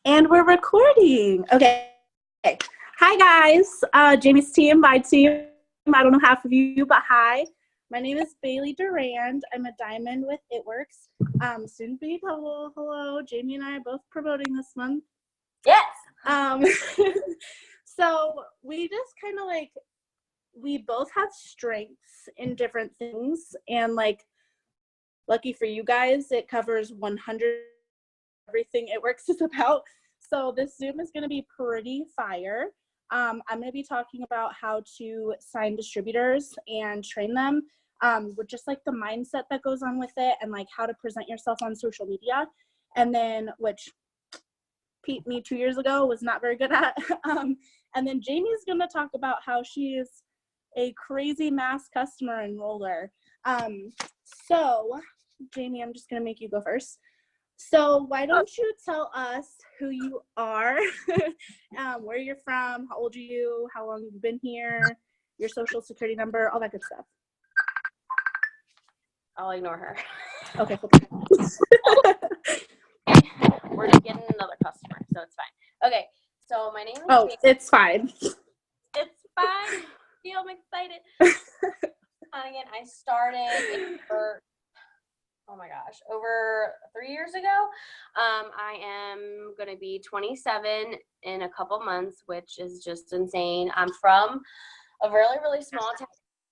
And we're recording. Okay. Hi, guys. Jamie's team, my team. I don't know half of you, but hi. My name is Bailey Durand. I'm a diamond with It Works. Soon to be double. Hello. Jamie and I are both promoting this month. Yes. So we just kind of we both have strengths in different things. And lucky for you guys, it covers 100 everything It Works is about. So this Zoom is going to be pretty fire. I'm going to be talking about how to sign distributors and train them, with just the mindset that goes on with it, and how to present yourself on social media. And then, which Pete, me 2 years ago, was not very good at. And then Jamie's going to talk about how she is a crazy mass customer enroller. So Jamie, I'm just going to make you go first. So why don't you tell us who you are, where you're from, how old are you, how long you've been here, your social security number, all that good stuff. I'll ignore her. Okay, cool. We're just getting another customer, so it's fine. Okay, so my name is Jamie. It's fine. It's fine. I'm excited. Again, I started over 3 years ago. I am going to be 27 in a couple months, which is just insane. I'm from a really, really small town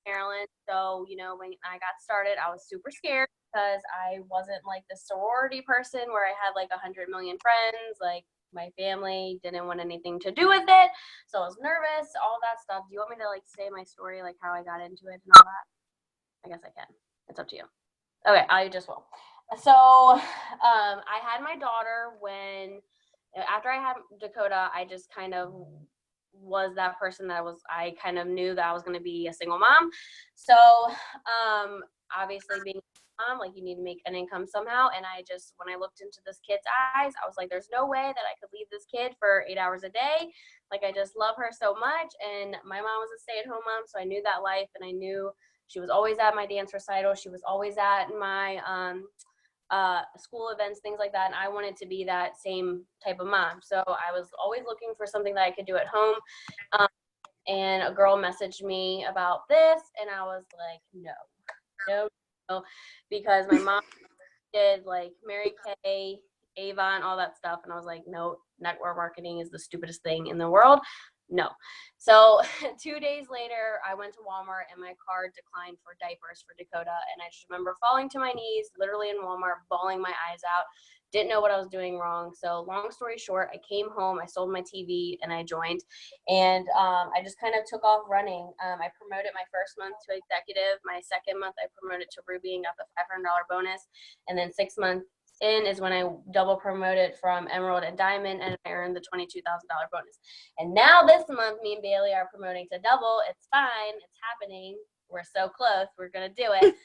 in Maryland. So, when I got started, I was super scared because I wasn't the sorority person where I had 100 million friends. My family didn't want anything to do with it. So I was nervous, all that stuff. Do you want me to say my story, how I got into it and all that? I guess I can. It's up to you. Okay, I just will. So I had my daughter after I had Dakota, I just kind of was that person I kind of knew that I was going to be a single mom. So obviously being a mom, you need to make an income somehow. And when I looked into this kid's eyes, I was like, there's no way that I could leave this kid for 8 hours a day. I just love her so much. And my mom was a stay-at-home mom, so I knew that life, and I knew she was always at my dance recital. She was always at my school events, things like that. And I wanted to be that same type of mom. So I was always looking for something that I could do at home. And a girl messaged me about this, and I was like, no, because my mom did Mary Kay, Avon, all that stuff. And I was like, no, network marketing is the stupidest thing in the world. No. So 2 days later, I went to Walmart and my card declined for diapers for Dakota. And I just remember falling to my knees, literally in Walmart, bawling my eyes out. Didn't know what I was doing wrong. So long story short, I came home, I sold my TV, and I joined. And I just kind of took off running. I promoted my first month to executive. My second month, I promoted to Ruby and got the $500 bonus. And then 6 months in is when I double promoted from Emerald and Diamond, and I earned the $22,000 bonus. And now this month, me and Bailey are promoting to double. It's fine. It's happening. We're so close. We're going to do it.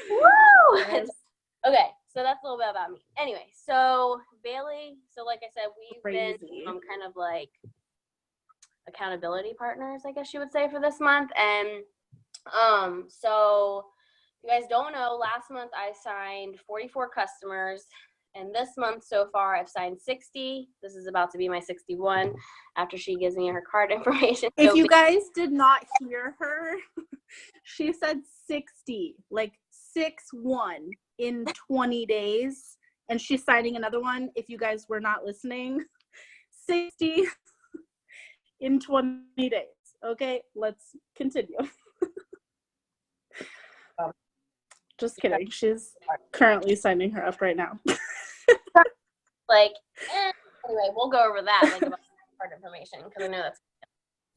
Woo! Okay, so that's a little bit about me. Anyway, so Bailey, like I said, we've been kind of accountability partners, I guess you would say, for this month. And so you guys don't know, last month I signed 44 customers, and this month so far I've signed 60. This is about to be my 61 after she gives me her card information. If you guys did not hear her, she said 60, 6-1 in 20 days, and she's signing another one. If you guys were not listening, 60 in 20 days. Okay, let's continue. Just kidding. She's currently signing her up right now. Anyway, we'll go over that, about card information, because I know that's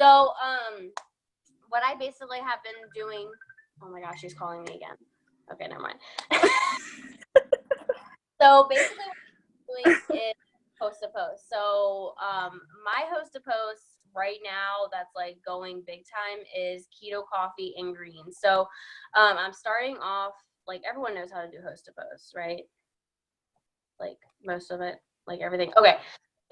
so. What I basically have been doing. Oh my gosh, she's calling me again. Okay, never mind. So basically, what I'm doing is host to post. So my host to post right now that's going big time is keto coffee and greens. So I'm starting off, everyone knows how to do host to post, right? Most of it, everything. Okay.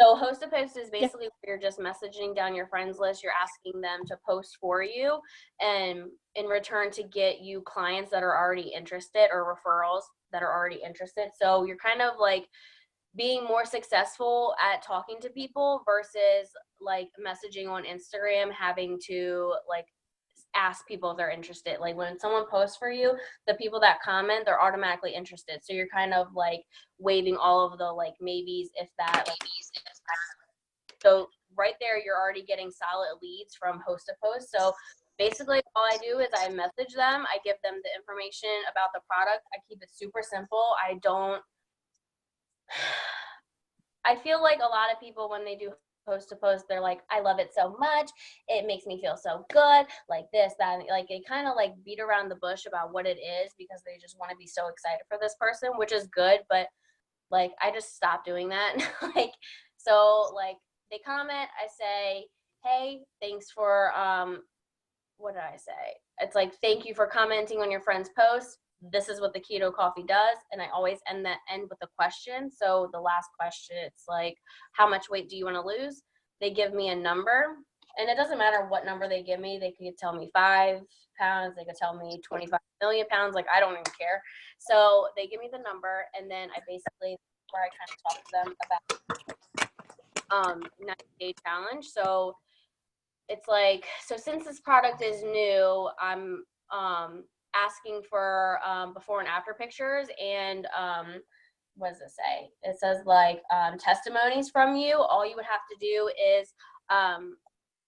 So host to post is basically where you're just messaging down your friends list. You're asking them to post for you, and in return to get you clients that are already interested or referrals that are already interested. So you're kind of being more successful at talking to people versus like messaging on Instagram, having to like ask people if they're interested. Like when someone posts for you, the people that comment, they're automatically interested. So you're kind of like waiving all of the like maybes, if that, like, so right there, you're already getting solid leads from host to post. So basically all I do is I message them, I give them the information about the product. I keep it super simple. I feel like a lot of people, when they do post to post, they're like, I love it so much, it makes me feel so good, like this, that, like they kind of like beat around the bush about what it is because they just want to be so excited for this person, which is good, but like I just stopped doing that. Like, so like they comment, I say, hey, thanks for what did I say? It's like, thank you for commenting on your friend's post. This is what the keto coffee does. And I always end with a question. So the last question, it's like, how much weight do you want to lose? They give me a number, and it doesn't matter what number they give me. They could tell me 5 pounds. They could tell me 25 million pounds. Like, I don't even care. So they give me the number, and then I basically, where I kind of talk to them about 90-day challenge. So it's like, so since this product is new, I'm asking for before and after pictures, and what does it say? It says like testimonies from you. All you would have to do is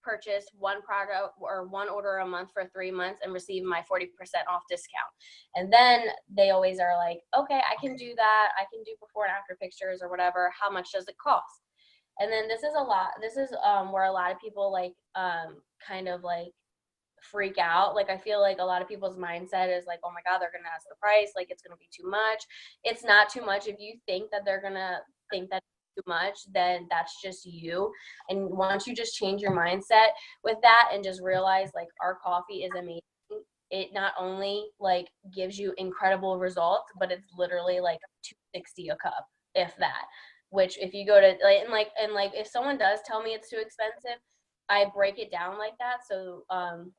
purchase one product or one order a month for 3 months and receive my 40% off discount. And then they always are like, okay, I can do that. I can do before and after pictures or whatever. How much does it cost? And then this is where a lot of people like kind of like freak out. Like I feel like a lot of people's mindset is like, oh my God, they're gonna ask the price, like it's gonna be too much. It's not too much. If you think that they're gonna think that too much, then that's just you. And once you just change your mindset with that and just realize like our coffee is amazing, it not only like gives you incredible results, but it's literally like $2.60 a cup, if that. Which if you go to like if someone does tell me it's too expensive, I break it down like that. So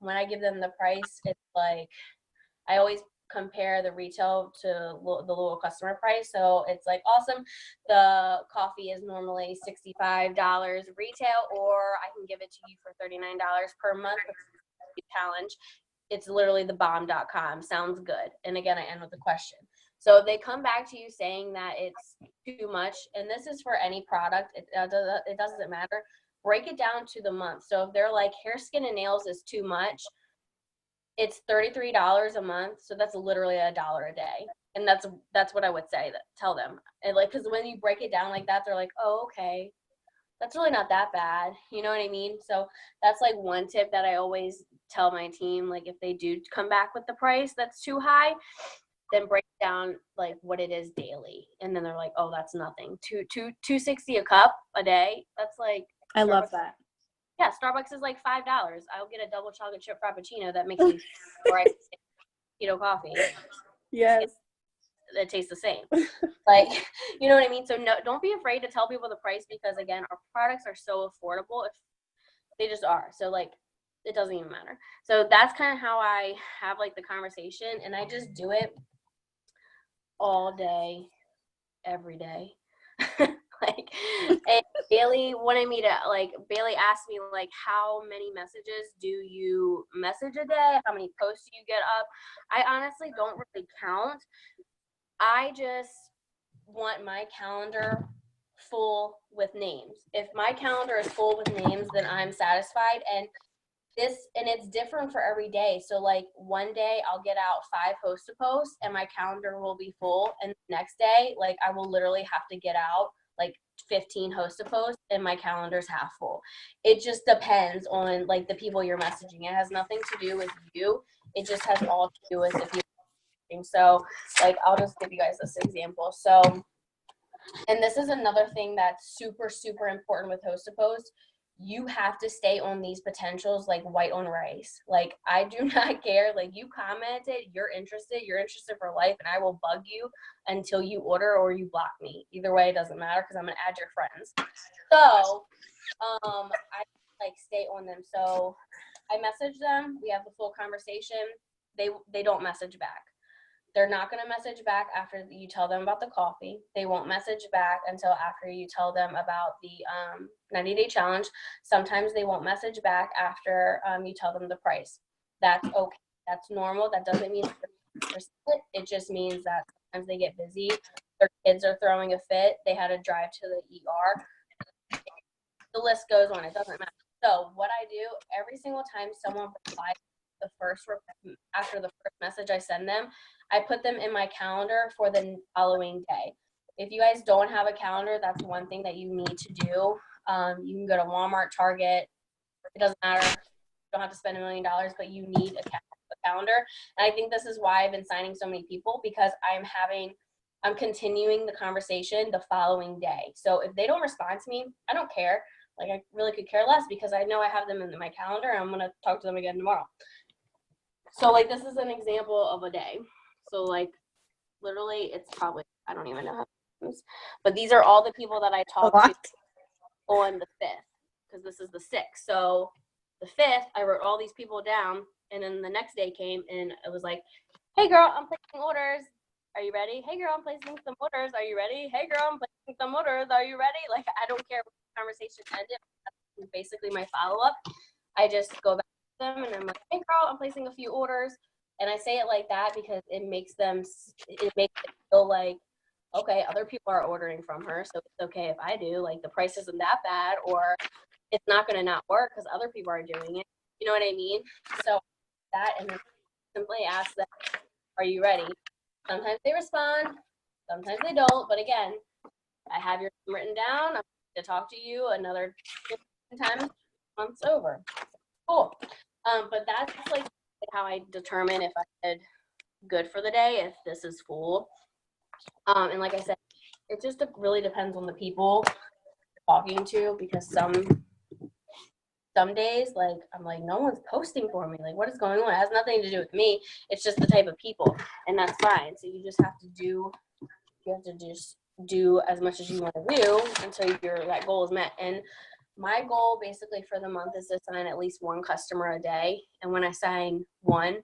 when I give them the price, it's like I always compare the retail to the local customer price. So it's like, awesome, the coffee is normally $65 retail, or I can give it to you for $39 per month challenge. It's literally thebomb.com. Sounds good. And again, I end with a question. So if they come back to you saying that it's too much, and this is for any product, it doesn't matter, break it down to the month. So if they're like, hair, skin, and nails is too much, it's $33 a month. So that's literally $1 a day. And that's what I would say, tell them. And like, because when you break it down like that, they're like, oh, okay, that's really not that bad. You know what I mean? So that's like one tip that I always tell my team. Like if they do come back with the price that's too high, then break down like what it is daily. And then they're like, oh, that's nothing. $2.60 a cup a day. That's like, I love that. Yeah, Starbucks is like $5. I'll get a double chocolate chip frappuccino that makes me or I can say keto coffee. Yes. It tastes the same. Like, you know what I mean? So no, don't be afraid to tell people the price, because again, our products are so affordable. If they just are. So like, it doesn't even matter. So that's kind of how I have like the conversation, and I just do it all day, every day. Like, and Bailey asked me like, how many messages do you message a day? How many posts do you get up? I honestly don't really count. I just want my calendar full with names. If my calendar is full with names, then I'm satisfied. And it's different for every day. So like one day I'll get out 5 host to posts and my calendar will be full. And the next day, like I will literally have to get out like 15 host to posts and my calendar's half full. It just depends on like the people you're messaging. It has nothing to do with you. It just has all to do with the people. So like, I'll just give you guys this example. So, and this is another thing that's super, super important with host to post. You have to stay on these potentials like white on rice. Like, I do not care. Like, you commented, you're interested for life, and I will bug you until you order or you block me. Either way, it doesn't matter, because I'm gonna add your friends. So I like stay on them. So I message them, we have the full conversation. They don't message back. They're not going to message back after you tell them about the coffee. They won't message back until after you tell them about the 90-day challenge. Sometimes they won't message back after you tell them the price. That's okay. That's normal. That doesn't mean it just means that sometimes they get busy. Their kids are throwing a fit. They had to drive to the ER. The list goes on. It doesn't matter. So what I do every single time someone replies after the first message I send them, I put them in my calendar for the following day. If you guys don't have a calendar, that's one thing that you need to do. You can go to Walmart, Target. It doesn't matter. You don't have to spend $1 million, but you need a calendar. And I think this is why I've been signing so many people, because I'm continuing the conversation the following day. So if they don't respond to me, I don't care. Like, I really could care less, because I know I have them in my calendar and I'm going to talk to them again tomorrow. So, like, this is an example of a day. So, like, literally, it's probably, I don't even know how it goes. But these are all the people that I talked to on the 5th, because this is the 6th. So, the 5th, I wrote all these people down, and then the next day came, and it was like, hey, girl, I'm placing orders. Are you ready? Hey, girl, I'm placing some orders. Are you ready? Hey, girl, I'm placing some orders. Are you ready? Like, I don't care what the conversation ended. That's basically my follow-up. I just go back to them, and I'm like, hey, girl, I'm placing a few orders. And I say it like that because it makes them feel like, okay, other people are ordering from her, so it's okay if I do. Like, the price isn't that bad, or it's not going to not work because other people are doing it. You know what I mean? So that, and then simply ask them, are you ready? Sometimes they respond, sometimes they don't. But again, I have your name written down. I'm going to talk to you another 15 times. Month's over. Cool. But that's like how I determine if I did good for the day, if this is full. And like I said, it just really depends on the people you're talking to, because some days, like, I'm like, no one's posting for me. Like, what is going on? It has nothing to do with me. It's just the type of people, and that's fine. So you just have to just do as much as you want to do until that goal is met. And my goal basically for the month is to sign at least one customer a day. And when I sign one,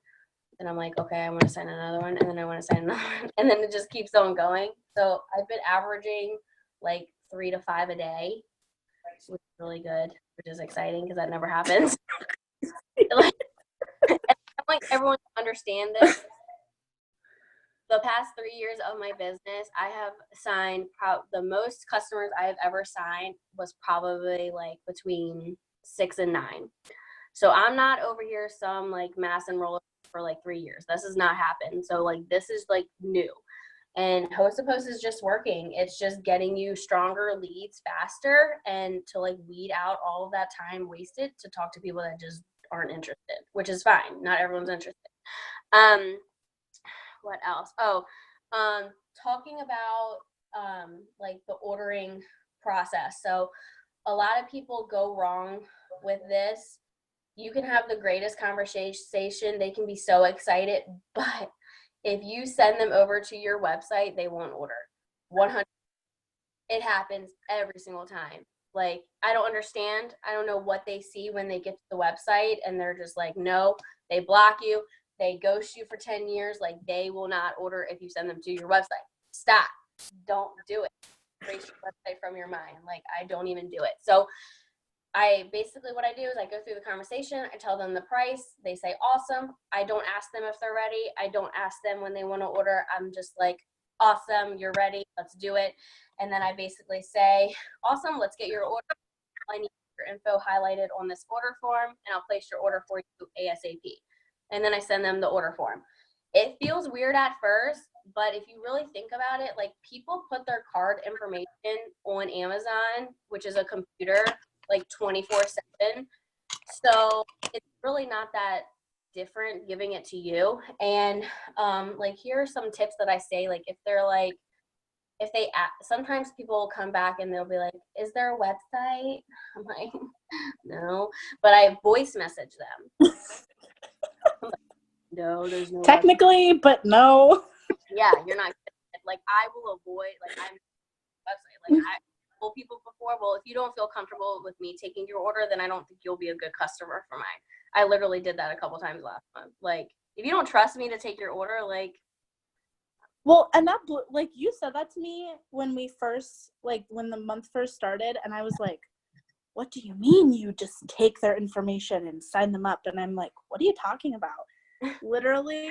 then I'm like, okay, I want to sign another one, and then I want to sign another one, and then it just keeps on going. So I've been averaging like 3 to 5 a day, which is really good, which is exciting because that never happens. like everyone understand this. The past 3 years of my business, I have signed the most customers I have ever signed was probably like between 6 and 9. So I'm not over here some like mass enroller for like 3 years. This has not happened. So like this is like new. And Host to Post is just working. It's just getting you stronger leads faster, and to like weed out all of that time wasted to talk to people that just aren't interested, which is fine. Not everyone's interested. What else? Talking about like the ordering process. So a lot of people go wrong with this. You can have the greatest conversation. They can be so excited, but if you send them over to your website, they won't order. 100. It happens every single time. Like, I don't understand. I don't know what they see when they get to the website, and they're just like, no. They block you. They ghost you for 10 years. Like, they will not order if you send them to your website. Stop. Don't do it. Erase your website from your mind. Like, I don't even do it. So what I do is I go through the conversation. I tell them the price. They say, awesome. I don't ask them if they're ready. I don't ask them when they want to order. I'm just like, awesome, you're ready. Let's do it. And then I basically say, awesome, let's get your order. I need your info highlighted on this order form, and I'll place your order for you ASAP. And then I send them the order form. It feels weird at first, but if you really think about it, like, people put their card information on Amazon, which is a computer, like 24/7. So it's really not that different giving it to you. And like, here are some tips that I say. Like, sometimes people will come back and they'll be like, is there a website? I'm like, no, but I voice message them. I'm like, no, there's no technically website. But no. Yeah, you're not like, I will avoid, like, I'm website. Like, I told people before, well, if you don't feel comfortable with me taking your order, then I don't think you'll be a good customer for mine. I literally did that a couple times last month. Like, if you don't trust me to take your order, like, Well, and that like you said that to me when we first, like when the month first started, and I was like, what do you mean you just take their information and sign them up? And I'm like, what are you talking about? Literally,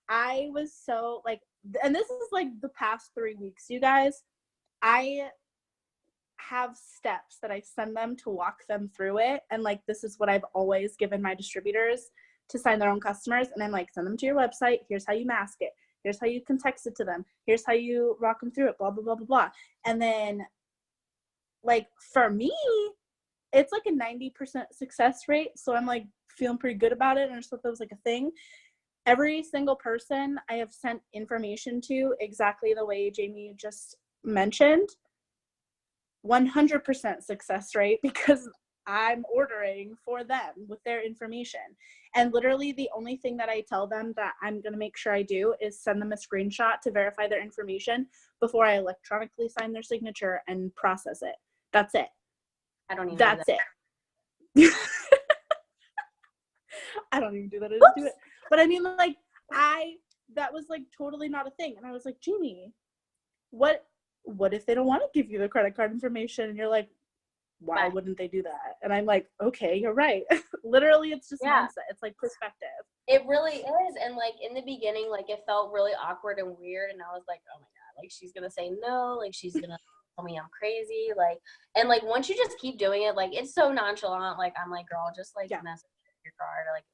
I was so like, and this is like the past 3 weeks, you guys, I have steps that I send them to walk them through it. And like, this is what I've always given my distributors to sign their own customers. And I'm like, send them to your website. Here's how you mask it. Here's how you can text it to them. Here's how you rock them through it, blah, blah, blah, blah, blah. And then like for me, it's like a 90% success rate. So I'm like feeling pretty good about it. And I just thought that was like a thing. Every single person I have sent information to exactly the way Jamie just mentioned, 100% success rate, because I'm ordering for them with their information. And literally the only thing that I tell them that I'm going to make sure I do is send them a screenshot to verify their information before I electronically sign their signature and process it. That's it. I don't even That's do it. I don't even do that. I just do it. But I mean, like, that was like totally not a thing. And I was like, Jamie, what if they don't want to give you the credit card information? And you're like, why wouldn't they do that? And I'm like, okay, you're right. Literally, it's just mindset. It's like perspective. It really is. And like in the beginning, like it felt really awkward and weird. And I was like, oh my God, like she's going to say no, like she's going to tell me I'm crazy. Like, and like once you just keep doing it, like it's so nonchalant. Like I'm like, girl, just like message your card. Like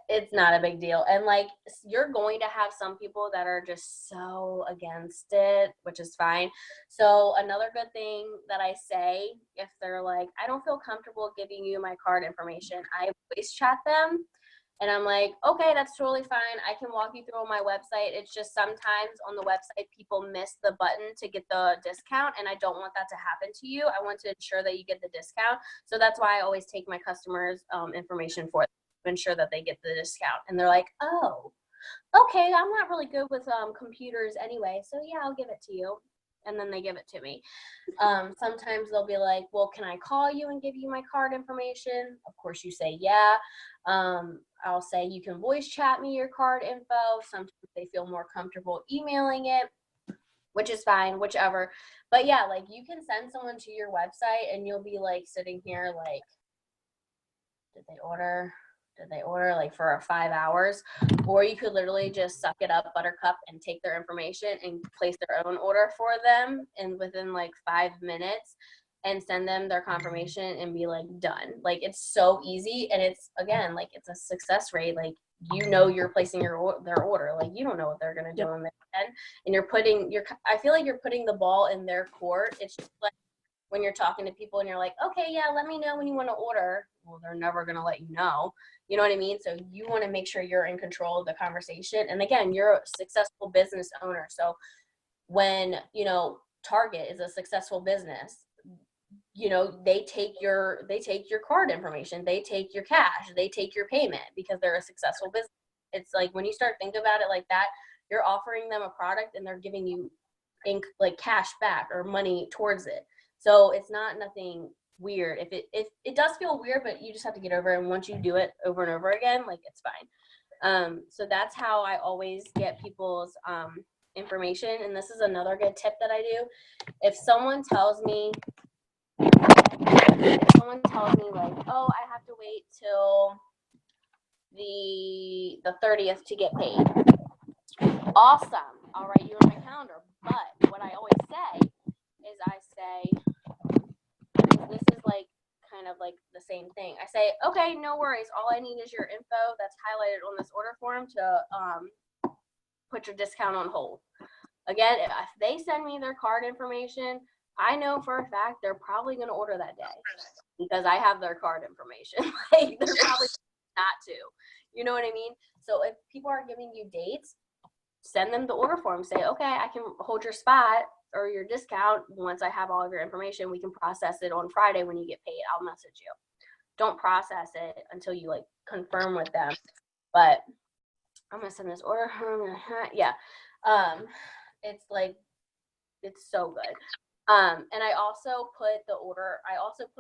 it's not a big deal. And like you're going to have some people that are just so against it, which is fine. So another good thing that I say, if they're like, I don't feel comfortable giving you my card information, I voice chat them. And I'm like, okay, that's totally fine. I can walk you through on my website. It's just sometimes on the website, people miss the button to get the discount. And I don't want that to happen to you. I want to ensure that you get the discount. So that's why I always take my customers' information for them to ensure that they get the discount. And they're like, oh, okay, I'm not really good with computers anyway. So yeah, I'll give it to you. And then they give it to me. Sometimes they'll be like, well, can I call you and give you my card information? Of course you say, yeah. I'll say you can voice chat me your card info. Sometimes they feel more comfortable emailing it, which is fine, whichever. But yeah, like you can send someone to your website and you'll be like sitting here like, did they order like for 5 hours? Or you could literally just suck it up, buttercup, and take their information and place their own order for them and within like 5 minutes and send them their confirmation and be like done. Like it's so easy. And it's again like it's a success rate. Like you're placing their order. Like you don't know what they're gonna do in their head. And I feel like you're putting the ball in their court. It's just like when you're talking to people and you're like, okay, yeah, let me know when you want to order. Well, they're never going to let you know. You know what I mean? So you want to make sure you're in control of the conversation. And again, you're a successful business owner. So when, Target is a successful business, they take your card information, they take your cash, they take your payment because they're a successful business. It's like when you start thinking about it like that, you're offering them a product and they're giving you like cash back or money towards it. So it's not nothing weird. If it does feel weird, but you just have to get over it. And once you do it over and over again, like it's fine. So that's how I always get people's information. And this is another good tip that I do. If someone tells me like, oh, I have to wait till the 30th to get paid. Awesome. I'll write you on my calendar. But what I always say is this is like kind of like the same thing. I say, okay, no worries. All I need is your info that's highlighted on this order form to put your discount on hold. Again, if they send me their card information, I know for a fact they're probably going to order that day because I have their card information. Like they're probably not to. You know what I mean? So if people are giving you dates, send them the order form. Say, okay, I can hold your spot or your discount once I have all of your information. We can process it on Friday when you get paid. I'll message you. Don't process it until you like confirm with them. But I'm gonna send this order. Yeah. It's like it's so good. And I also put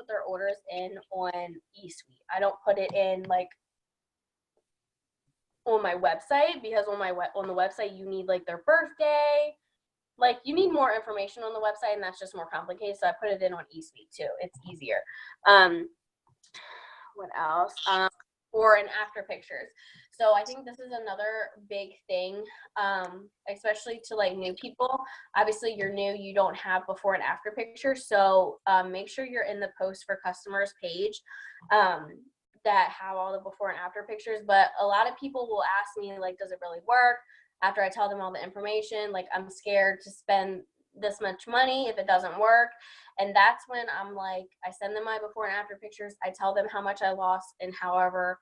their orders in on eSuite. I don't put it in like on my website, because on the website you need like their birthday, like you need more information on the website, and that's just more complicated. So I put it in on eSuite too. It's easier. What else? Before and after pictures. So I think this is another big thing, especially to like new people. Obviously you're new, you don't have before and after pictures. So make sure you're in the post for customers page that have all the before and after pictures. But a lot of people will ask me, like, does it really work? After I tell them all the information, like, I'm scared to spend this much money if it doesn't work. And that's when I'm like, I send them my before and after pictures. I tell them how much I lost in however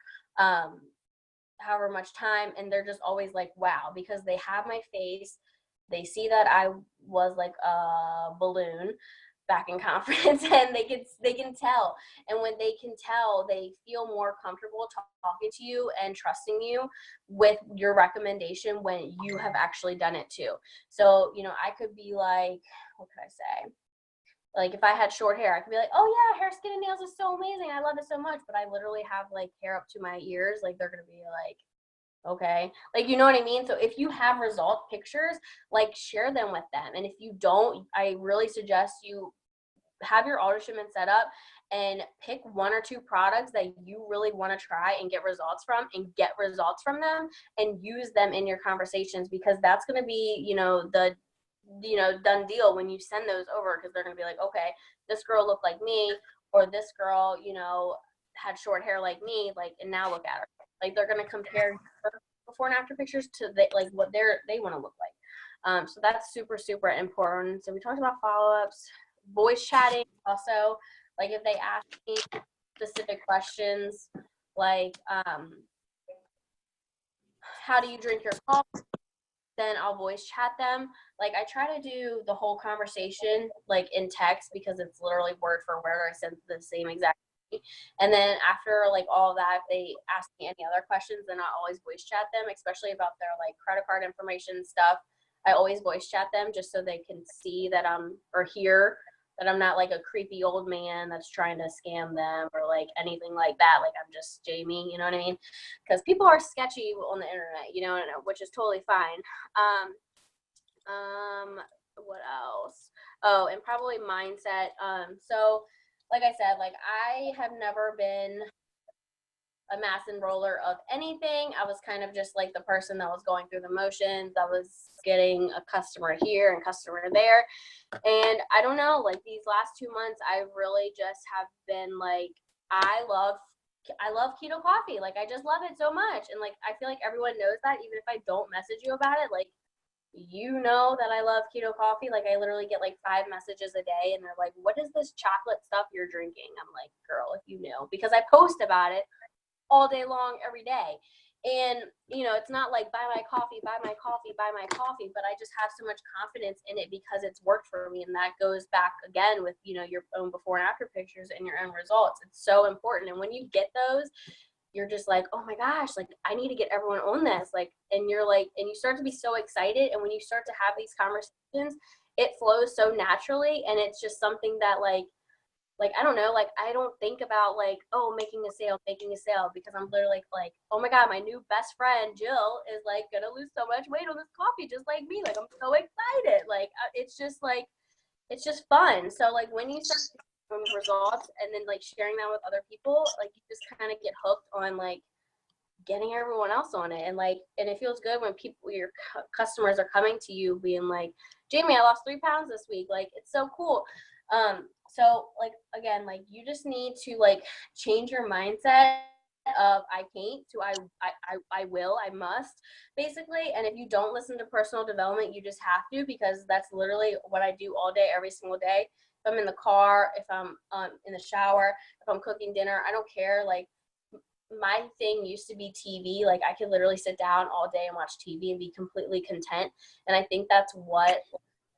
much time, and they're just always like, wow, because they have my face. They see that I was like a balloon back in conference, and they can tell. And when they can tell, they feel more comfortable talking to you and trusting you with your recommendation when you have actually done it too. So, you know, I could be like, what could I say? Like if I had short hair, I could be like, oh yeah, hair, skin, and nails is so amazing. I love it so much. But I literally have like hair up to my ears. Like they're going to be like, okay. Like, you know what I mean? So if you have result pictures, like share them with them. And if you don't, I really suggest you have your auto shipment set up and pick one or two products that you really want to try and get results from, and get results from them and use them in your conversations, because that's going to be, you know, the done deal when you send those over, because they're going to be like, okay, this girl looked like me, or this girl, you know, had short hair like me, like, and now look at her. Like they're going to compare before and after pictures to like what they want to look like. So that's super, super important. So we talked about follow-ups, voice chatting also. Like if they ask me specific questions, like how do you drink your coffee, then I'll voice chat them. Like I try to do the whole conversation like in text, because it's literally word for word. I send the same exact thing. And then after like all of that, if they ask me any other questions, then I always voice chat them, especially about their like credit card information stuff. I always voice chat them just so they can see that or hear that I'm not like a creepy old man that's trying to scam them or like anything like that. Like I'm just Jamie, you know what I mean? Because people are sketchy on the internet, you know, which is totally fine. What else? Oh, and probably mindset. So like I said, like I have never been a mass enroller of anything. I was kind of just like the person that was going through the motions. I was getting a customer here and customer there. And I don't know, like these last 2 months, I really just have been like, I love keto coffee. Like I just love it so much. And like, I feel like everyone knows that, even if I don't message you about it, like, you know that I love keto coffee. Like I literally get like 5 messages a day, and they're like, what is this chocolate stuff you're drinking? I'm like, girl, if you knew, because I post about it all day long, every day. And, you know, it's not like buy my coffee, buy my coffee, buy my coffee, but I just have so much confidence in it because it's worked for me. And that goes back again with, you know, your own before and after pictures and your own results. It's so important. And when you get those, you're just like, oh my gosh, like I need to get everyone on this. Like, and you're like, and you start to be so excited. And when you start to have these conversations, it flows so naturally. And it's just something that like, I don't know, like I don't think about like, oh, making a sale, because I'm literally like, oh my God, my new best friend Jill is like gonna lose so much weight on this coffee just like me. Like I'm so excited. Like it's just fun. So like when you start from results and then like sharing that with other people, like you just kind of get hooked on like getting everyone else on it. And like, and it feels good when people, your customers are coming to you being like, Jamie, I lost 3 pounds this week. Like it's so cool. So like, again, like you just need to like change your mindset of I can't to I will, I must, basically. And if you don't listen to personal development, you just have to, because that's literally what I do all day, every single day. If I'm in the car, if I'm in the shower, if I'm cooking dinner, I don't care. Like my thing used to be TV. Like I could literally sit down all day and watch TV and be completely content. And I think that's what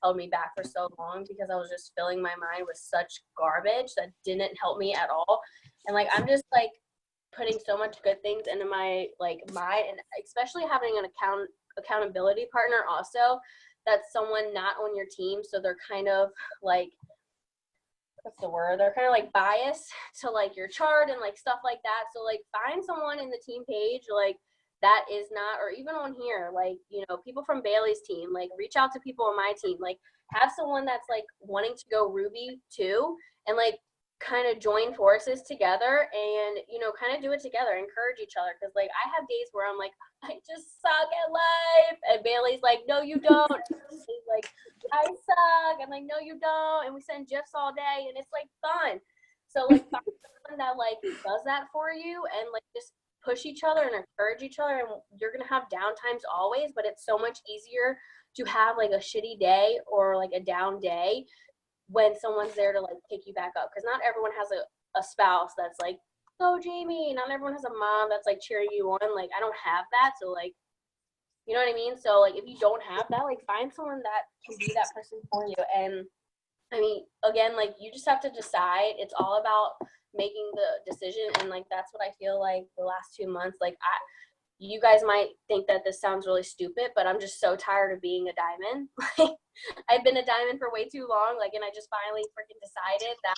held me back for so long, because I was just filling my mind with such garbage that didn't help me at all. And like I'm just like putting so much good things into my like mind, and especially having an accountability partner also, that's someone not on your team, so they're kind of like, what's the word, they're kind of like biased to like your chart and like stuff like that. So like find someone in the team page like that is not, or even on here, like, you know, people from Bailey's team, like reach out to people on my team, like have someone that's like wanting to go Ruby too, and like kind of join forces together and, you know, kind of do it together, encourage each other. Cause like I have days where I'm like, I just suck at life. And Bailey's like, no, you don't. He's like, I suck. I'm like, no, you don't. And we send GIFs all day and it's like fun. So like find someone that like does that for you and like just push each other and encourage each other. And you're going to have down times always, but it's so much easier to have like a shitty day or like a down day when someone's there to like pick you back up. Because not everyone has a spouse that's like, go Jamie. Not everyone has a mom that's like cheering you on. Like I don't have that. So like, you know what I mean? So like if you don't have that, like find someone that can be that person for you. And I mean, again, like you just have to decide. It's all about making the decision. And like that's what I feel like the last 2 months, like you guys might think that this sounds really stupid, but I'm just so tired of being a diamond. Like I've been a diamond for way too long. Like, and I just finally freaking decided that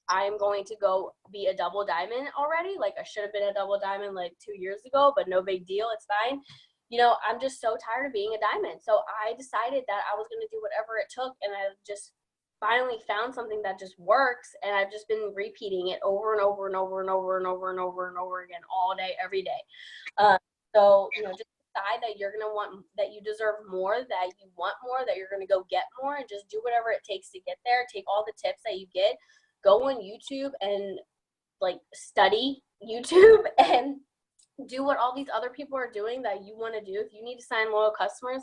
I am going to go be a double diamond already. Like I should have been a double diamond like 2 years ago, but no big deal. It's fine. You know, I'm just so tired of being a diamond. So I decided that I was going to do whatever it took. And I just finally found something that just works. And I've just been repeating it over and over and over and over and over and over and over again all day, every day. So, you know, just decide that you're going to want, that you deserve more, that you want more, that you're going to go get more, and just do whatever it takes to get there. Take all the tips that you get, go on YouTube and like study YouTube and do what all these other people are doing that you want to do. If you need to sign loyal customers,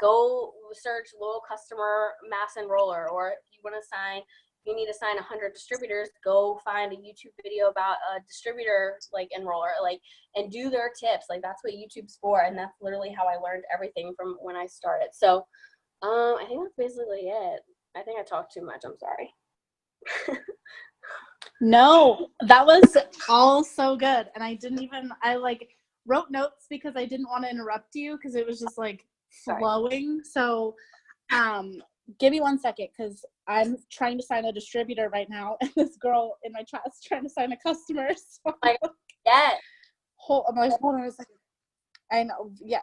go search loyal customer mass enroller. Or if you want to sign, you need to sign 100 distributors, go find a YouTube video about a distributor like enroller, like, and do their tips. Like that's what YouTube's for. And that's literally how I learned everything from when I started. So I think that's basically it. I think I talked too much. I'm sorry. No, that was all so good. And I like wrote notes because I didn't want to interrupt you because it was just like flowing. So give me 1 second because I'm trying to sign a distributor right now, and this girl in my chat is trying to sign a customer. So yeah. hold on a second. I know. Yeah.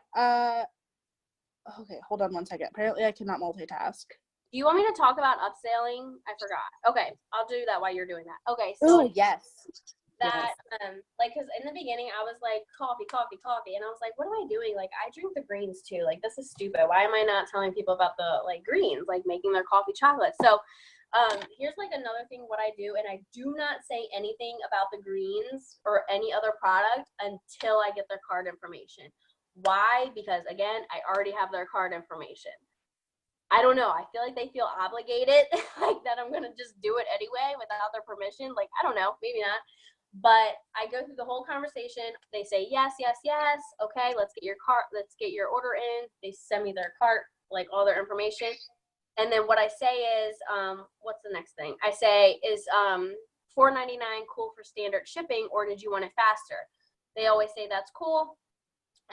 Okay, hold on 1 second. Apparently I cannot multitask. Do you want me to talk about upselling? I forgot. Okay, I'll do that while you're doing that. Okay, so yes. That like, because in the beginning I was like coffee, and I was like, what am I doing? Like I drink the greens too. Like this is stupid. Why am I not telling people about the like greens, like making their coffee chocolate? So here's like another thing what I do, and I do not say anything about the greens or any other product until I get their card information. Why? Because again, I already have their card information. I don't know. I feel like they feel obligated, like that I'm gonna just do it anyway without their permission. Like I don't know, maybe not. But I go through the whole conversation. They say yes, yes, yes. Okay, let's get your cart. Let's get your order in. They send me their cart, like all their information. And then what I say is, what's the next thing? I say is $4.99 cool for standard shipping, or did you want it faster? They always say that's cool.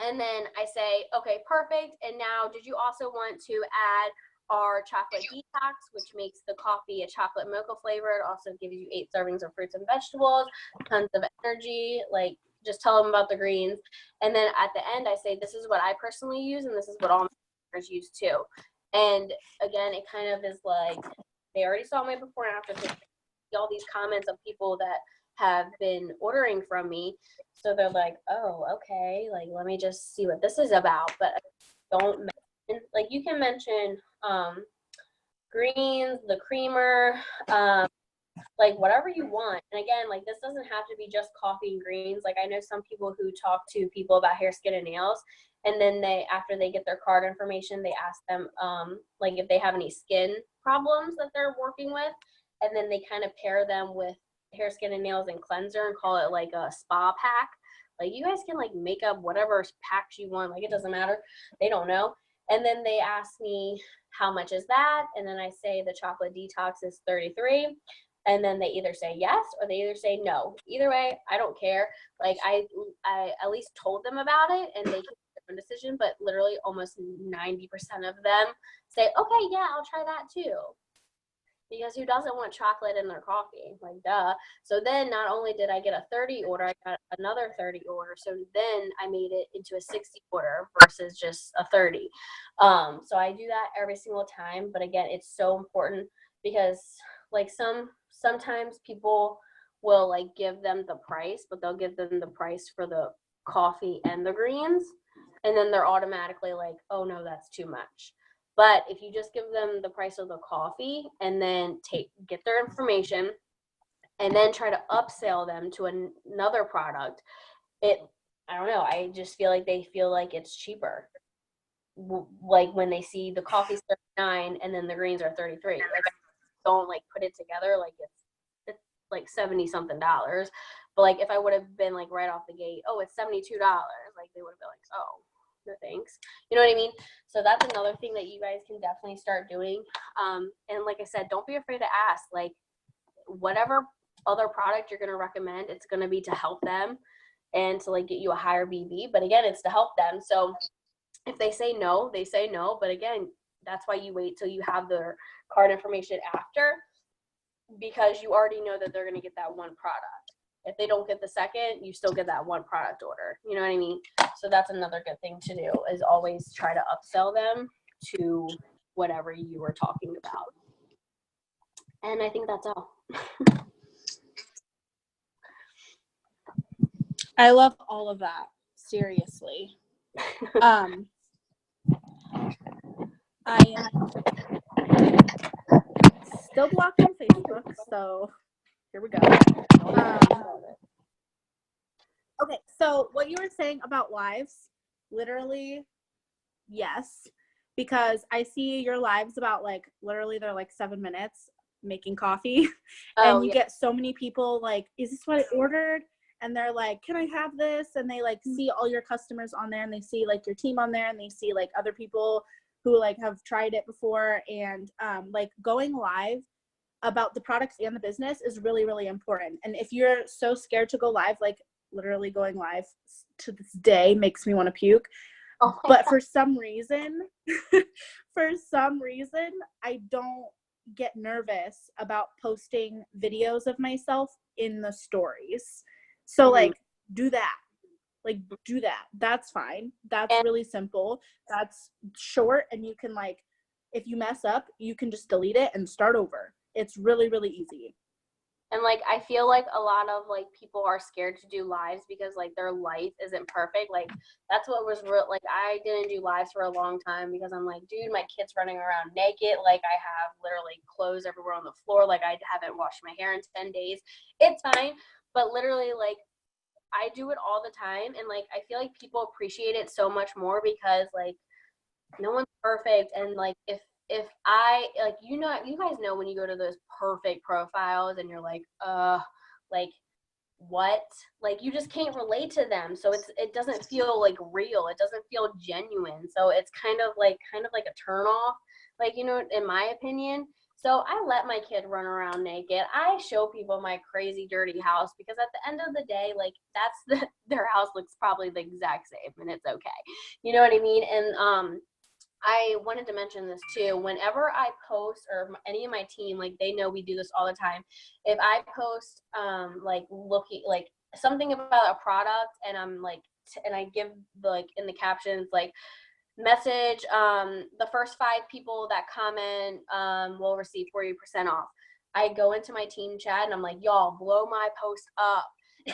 And then I say, okay, perfect. And now, did you also want to add our chocolate detox, which makes the coffee a chocolate mocha flavor? It also gives you 8 servings of fruits and vegetables, tons of energy. Like, just tell them about the greens. And then at the end, I say, this is what I personally use, and this is what all my customers use too. And again, it kind of is like, they already saw my before and after. All these comments of people that have been ordering from me. So they're like, oh, okay, like, let me just see what this is about. But don't mention, like, you can mention greens, the creamer, like, whatever you want. And again, like, this doesn't have to be just coffee and greens. Like, I know some people who talk to people about hair, skin, and nails, and then they, after they get their card information, they ask them, like, if they have any skin problems that they're working with, and then they kind of pair them with hair, skin, and nails and cleanser and call it like a spa pack. Like, you guys can like make up whatever packs you want. Like, it doesn't matter. They don't know. And then they ask me, how much is that? And then I say the chocolate detox is $33. And then they either say yes or they either say no. Either way, I don't care. Like, I at least told them about it, and they can make their own decision. But literally almost 90% of them say, okay, yeah, I'll try that too. Because who doesn't want chocolate in their coffee? Like, duh. So then not only did I get a 30 order, I got another 30 order. So then I made it into a 60 order versus just a 30. So I do that every single time. But again, it's so important because like sometimes people will like give them the price, but they'll give them the price for the coffee and the greens. And then they're automatically like, oh no, that's too much. But if you just give them the price of the coffee and then get their information and then try to upsell them to another product, I don't know, I just feel like they feel like it's cheaper. Like when they see the coffee's 39 and then the greens are 33. Like, don't like put it together like it's like 70 something dollars. But like if I would have been like right off the gate, oh, it's $72, like they would have been like, oh, no thanks. You know what I mean? So that's another thing that you guys can definitely start doing. And like I said, don't be afraid to ask. Like whatever other product you're going to recommend, it's going to be to help them and to like get you a higher BB. But again, it's to help them. So if they say no, they say no. But again, that's why you wait till you have their card information after, because you already know that they're going to get that one product. If they don't get the second, you still get that one product order. You know what I mean? So that's another good thing to do, is always try to upsell them to whatever you were talking about. And I think that's all. I love all of that. Seriously. I am still blocked on Facebook, so here we go. Okay, so what you were saying about lives, literally, yes, because I see your lives about like literally they're like 7 minutes making coffee, and you get so many people like, is this what I ordered? And they're like, can I have this? And they like see all your customers on there, and they see like your team on there, and they see like other people who like have tried it before, and like going live about the products and the business is really, really important. And if you're so scared to go live, like literally going live to this day makes me want to puke. But for some reason, I don't get nervous about posting videos of myself in the stories. So like do that. That's fine. That's really simple. That's short, and you can like, if you mess up, you can just delete it and start over. It's really, really easy. And like I feel like a lot of like people are scared to do lives because like their life isn't perfect. Like that's what was real. Like I didn't do lives for a long time because I'm like, dude, my kid's running around naked. Like I have literally clothes everywhere on the floor. Like I haven't washed my hair in 10 days. It's fine. But literally like I do it all the time. And like I feel like people appreciate it so much more because like no one's perfect. And like if I like, you know, you guys know when you go to those perfect profiles and you're like what, like you just can't relate to them, so it doesn't feel like real, it doesn't feel genuine, so it's kind of like a turn off, like, you know, in my opinion. So I let my kid run around naked. I show people my crazy dirty house because at the end of the day, like that's their house looks probably the exact same, and it's okay, you know what I mean? And I wanted to mention this too. Whenever I post, or any of my team, like they know we do this all the time. If I post, like looking like something about a product, and I'm like, and I give like in the captions like message, the first 5 people that comment will receive 40% off. I go into my team chat and I'm like, y'all blow my post up.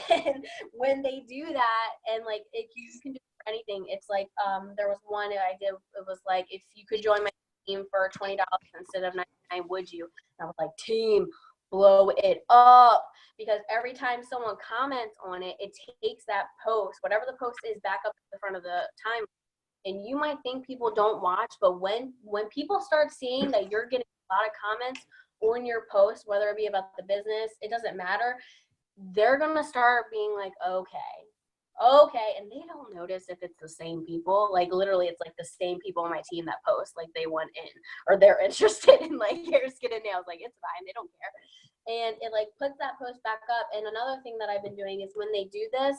And when they do that, and like if you can do anything, it's like there was one I did, it was like, if you could join my team for $20 instead of $99, would you? And I was like, team, blow it up, because every time someone comments on it, it takes that post, whatever the post is, back up at the front of the time. And you might think people don't watch, but when people start seeing that you're getting a lot of comments on your post, whether it be about the business, it doesn't matter, they're gonna start being like, okay, and they don't notice if it's the same people. Like literally, it's like the same people on my team that post, like they want in, or they're interested in like hair, skin, and nails. Like it's fine, they don't care, and it like puts that post back up. And another thing that I've been doing is when they do this,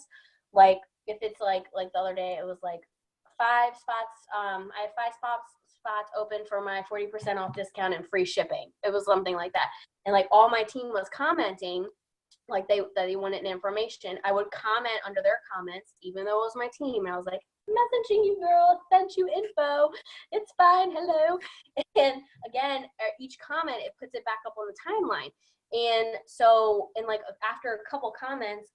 like if it's like the other day, it was like 5 spots. I had 5 spots open for my 40% off discount and free shipping. It was something like that, and like all my team was commenting. like they wanted information, I would comment under their comments, even though it was my team. And I was like, messaging you, girl, sent you info. It's fine. Hello. And again, each comment, it puts it back up on the timeline. And so, and like after a couple comments,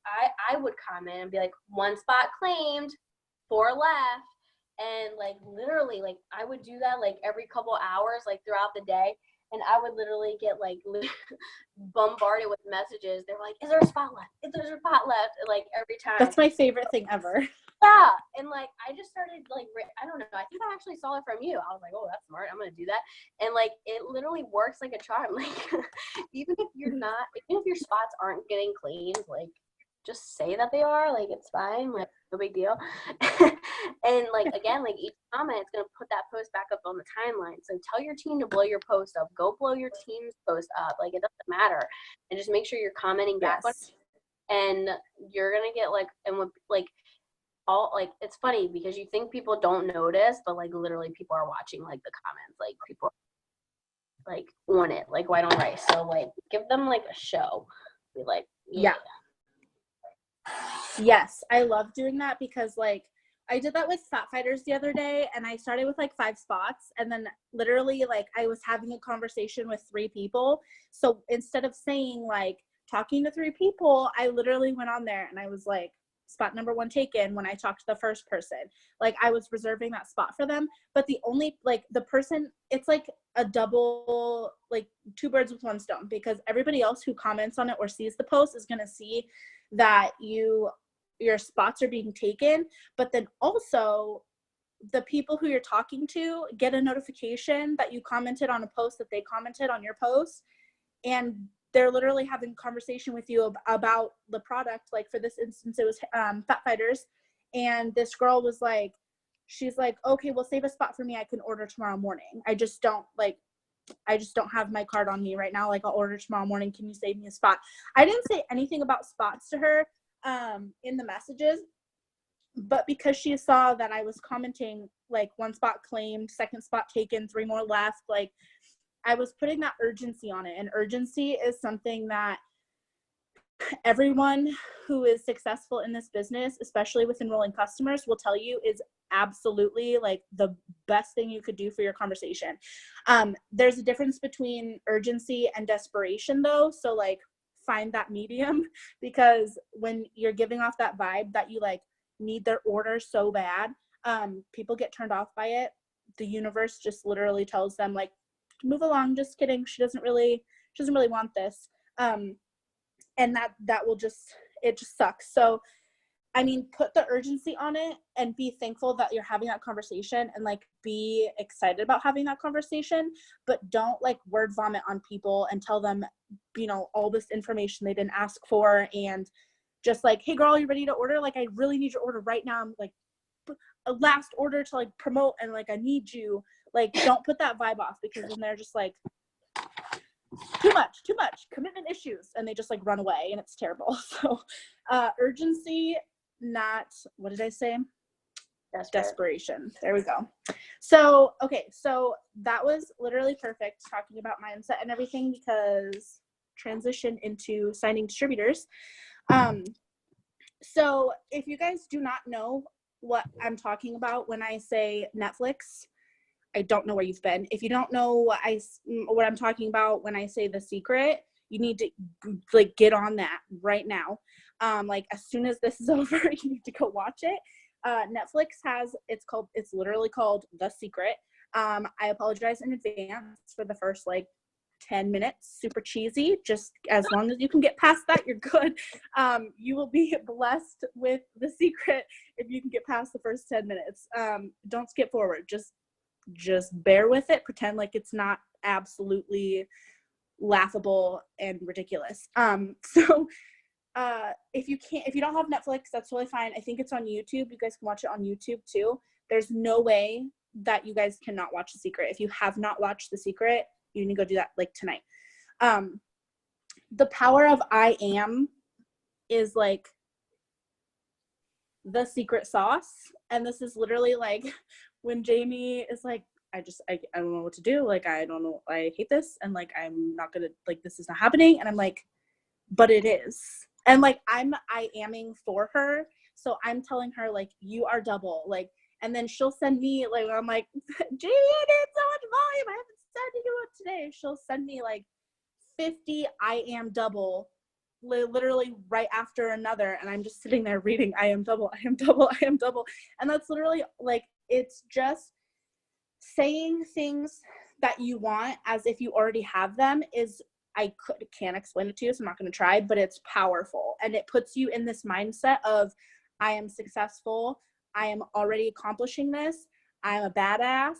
I would comment and be like, 1 spot claimed, 4 left. And like literally, like I would do that like every couple hours, like throughout the day. And I would literally get like bombarded with messages. They were like, is there a spot left? Is there a spot left? And, like every time. That's my favorite thing ever. Yeah. And like, I just started like, I don't know. I think I actually saw it from you. I was like, oh, that's smart. I'm going to do that. And like, it literally works like a charm. Like, even if your spots aren't getting claimed, like, just say that they are. Like, it's fine. Like, no big deal. And like, again, like each comment is going to put that post back up on the timeline. So tell your team to blow your post up. Go blow your team's post up. Like, it doesn't matter. And just make sure you're commenting back on it. And you're going to get like, and with, like, all, like, it's funny because you think people don't notice, but like literally people are watching like the comments. Like, people are, like, on it, like white on rice. So like, give them like a show. Be like, yeah. Yes, I love doing that because like I did that with Fat Fighters the other day, and I started with like 5 spots, and then literally like I was having a conversation with 3 people. So instead of saying like talking to 3 people, I literally went on there and I was like, spot number 1 taken when I talked to the first person. Like, I was reserving that spot for them, but the only, like, the person, it's like a double, like 2 birds with 1 stone, because everybody else who comments on it or sees the post is going to see that your spots are being taken, but then also the people who you're talking to get a notification that you commented on a post that they commented on your post, and they're literally having a conversation with you about the product. Like, for this instance, it was Fat Fighters, and this girl was like, she's like, okay, well, save a spot for me. I can order tomorrow morning. I just don't have my card on me right now. Like, I'll order tomorrow morning. Can you save me a spot? I didn't say anything about spots to her in the messages, but because she saw that I was commenting like 1 spot claimed, 2nd spot taken, 3 more left, like, I was putting that urgency on it. And urgency is something that everyone who is successful in this business, especially with enrolling customers, will tell you is absolutely like the best thing you could do for your conversation. There's a difference between urgency and desperation, though. So like, find that medium, because when you're giving off that vibe that you like need their order so bad, people get turned off by it. The universe just literally tells them like, move along, just kidding, she doesn't really want this, and that will just, it just sucks. So I mean, put the urgency on it and be thankful that you're having that conversation, and like be excited about having that conversation, but don't like word vomit on people and tell them, you know, all this information they didn't ask for, and just like, hey girl, you ready to order? Like, I really need your order right now. I'm like, a last order to like promote, and like, I need you. Like, don't put that vibe off, because then they're just like, too much commitment issues, and they just like run away, and it's terrible. So urgency, not, what did I say? Desperation. There we go. So okay, so that was literally perfect talking about mindset and everything, because transition into signing distributors. So if you guys do not know what I'm talking about when I say Netflix, I don't know where you've been. If you don't know what I'm talking about when I say The Secret, you need to like get on that right now. Like, as soon as this is over, you need to go watch it. Netflix has, it's literally called The Secret. I apologize in advance for the first like 10 minutes, super cheesy. Just as long as you can get past that, you're good. You will be blessed with The Secret if you can get past the first 10 minutes. Don't skip forward. Just bear with it. Pretend like it's not absolutely laughable and ridiculous. So if you don't have Netflix, that's totally fine. I think it's on YouTube. You guys can watch it on YouTube too. There's no way that you guys cannot watch The Secret. If you have not watched The Secret, you need to go do that like tonight. The power of I am is like the secret sauce. And this is literally like when Jamie is like, I don't know what to do. Like, I don't know. I hate this. And like, I'm not gonna, like, this is not happening. And I'm like, but it is. And like I aming for her. So I'm telling her like, you are double, like, and then she'll send me like, I'm like, Jamie, I did so much volume. I haven't said you it today. She'll send me like 50 I am double literally right after another, and I'm just sitting there reading I am double, I am double, I am double. And that's literally like, it's just saying things that you want as if you already have them is, can't explain it to you, so I'm not going to try, but it's powerful. And it puts you in this mindset of, I am successful, I am already accomplishing this, I'm a badass,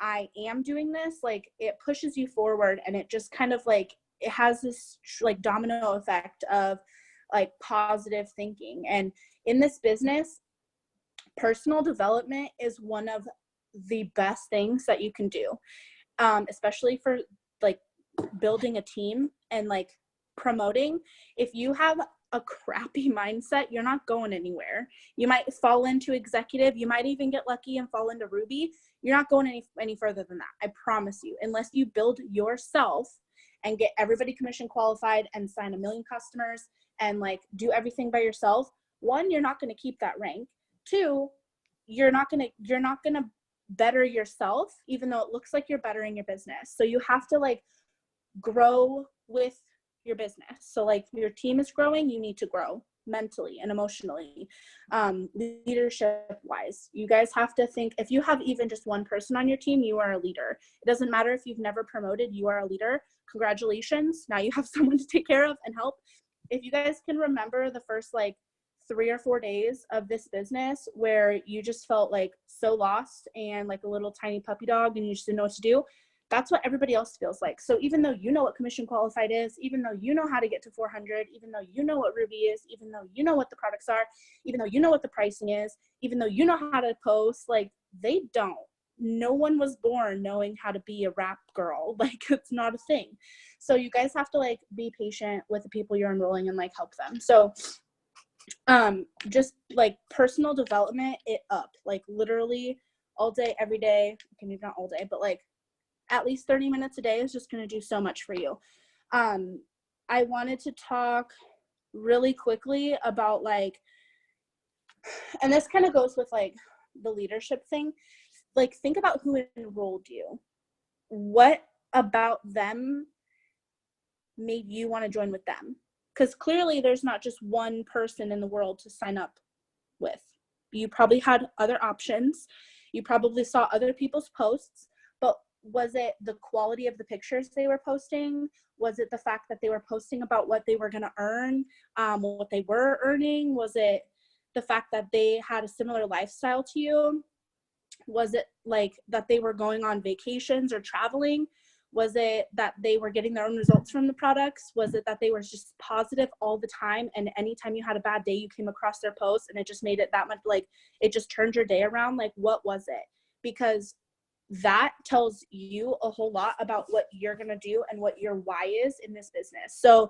I am doing this. Like, it pushes you forward, and it just kind of like, it has this like domino effect of like positive thinking. And in this business, personal development is one of the best things that you can do, especially for like building a team and like promoting. If you have a crappy mindset, you're not going anywhere. You might fall into executive, you might even get lucky and fall into Ruby. You're not going any further than that, I promise you, unless you build yourself and get everybody commission qualified and sign 1 million customers and like do everything by yourself. One, you're not going to keep that rank. Two, you're not going to better yourself, even though it looks like you're bettering your business. So you have to like grow with your business. So like, your team is growing, you need to grow mentally and emotionally, leadership wise. You guys have to think, if you have even just one person on your team, you are a leader. It doesn't matter if you've never promoted, you are a leader. Congratulations, now you have someone to take care of and help. If you guys can remember the first like 3 or 4 days of this business where you just felt like so lost and like a little tiny puppy dog and you just didn't know what to do, that's what everybody else feels like. So even though you know what commission qualified is, even though you know how to get to 400, even though you know what Ruby is, even though you know what the products are, even though you know what the pricing is, even though you know how to post, like, they don't. No one was born knowing how to be a rap girl. Like, it's not a thing. So you guys have to like be patient with the people you're enrolling and like help them. So just like personal development it up, like literally all day, every day. Okay, maybe not all day, but like at least 30 minutes a day is just going to do so much for you. I wanted to talk really quickly about like, and this kind of goes with like the leadership thing. Like, think about who enrolled you. What about them made you want to join with them? Because clearly there's not just one person in the world to sign up with. You probably had other options. You probably saw other people's posts, but was it the quality of the pictures they were posting? Was it the fact that they were posting about what they were going to earn, what they were earning? Was it the fact that they had a similar lifestyle to you? Was it like that they were going on vacations or traveling? Was it that they were getting their own results from the products? Was it that they were just positive all the time, and anytime you had a bad day, you came across their post and it just made it that much, like, it just turned your day around? Like, what was it? Because that tells you a whole lot about what you're going to do and what your why is in this business. So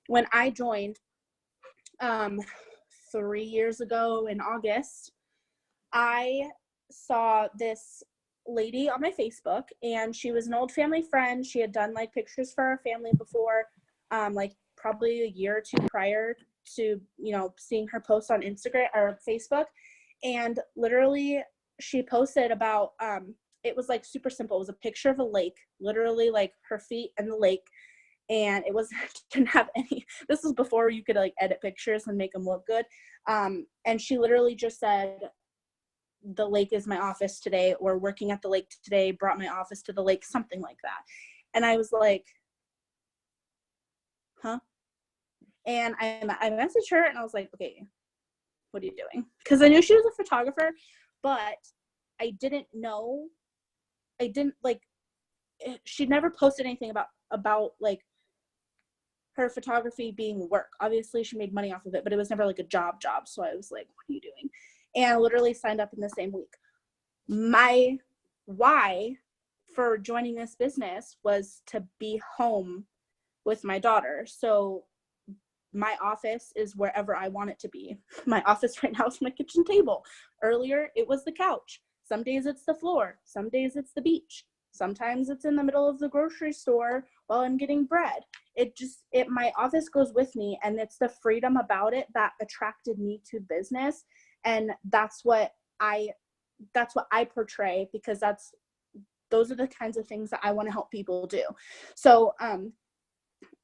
when I joined 3 years ago in August, I saw this lady on my Facebook, and she was an old family friend. She had done like pictures for our family before, like probably a year or two prior to, you know, seeing her post on Instagram or Facebook. And literally she posted about, it was like super simple. It was a picture of a lake, literally like her feet and the lake. And it didn't have any, this was before you could like edit pictures and make them look good. And she literally just said, the lake is my office today, or working at the lake today brought my office to the lake, something like that. And I was like, huh? And I messaged her and I was like, okay, what are you doing? Because I knew she was a photographer, but I didn't like, she'd never posted anything about like her photography being work. Obviously she made money off of it, but it was never like a job. So I was like, what are you doing? And I literally signed up in the same week. My why for joining this business was to be home with my daughter. So my office is wherever I want it to be. My office right now is my kitchen table. Earlier, it was the couch. Some days it's the floor. Some days it's the beach. Sometimes it's in the middle of the grocery store while I'm getting bread. My office goes with me, and it's the freedom about it that attracted me to business. And that's what I portray, because those are the kinds of things that I want to help people do. So,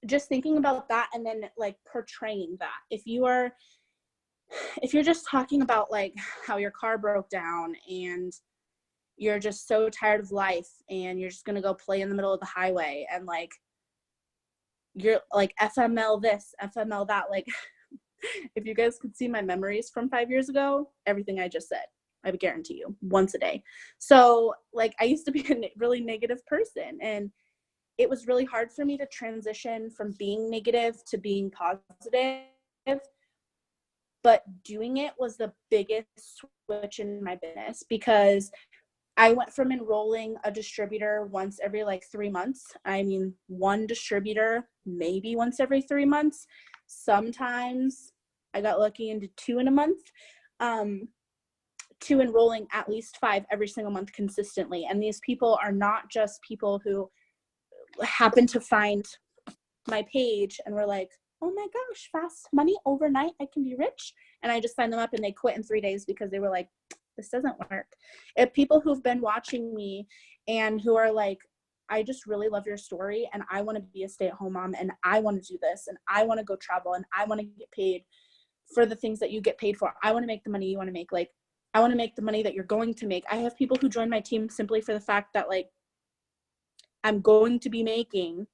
just thinking about that, and then like portraying that. If you're just talking about like how your car broke down and you're just so tired of life and you're just going to go play in the middle of the highway, and like you're like FML this, FML that, like if you guys could see my memories from 5 years ago, everything I just said, I would guarantee you, once a day. So like I used to be a really negative person, and it was really hard for me to transition from being negative to being positive. But doing it was the biggest switch in my business, because I went from enrolling a distributor once every like 3 months. I mean, one distributor maybe once every 3 months. Sometimes I got lucky into 2 in a month, to enrolling at least 5 every single month consistently. And these people are not just people who happen to find my page and were like, oh my gosh, fast money overnight, I can be rich. And I just signed them up and they quit in 3 days because they were like, this doesn't work. If people who've been watching me and who are like, I just really love your story, and I want to be a stay-at-home mom, and I want to do this, and I want to go travel, and I want to get paid for the things that you get paid for. I want to make the money you want to make. Like, I want to make the money that you're going to make. I have people who join my team simply for the fact that like I'm going to be making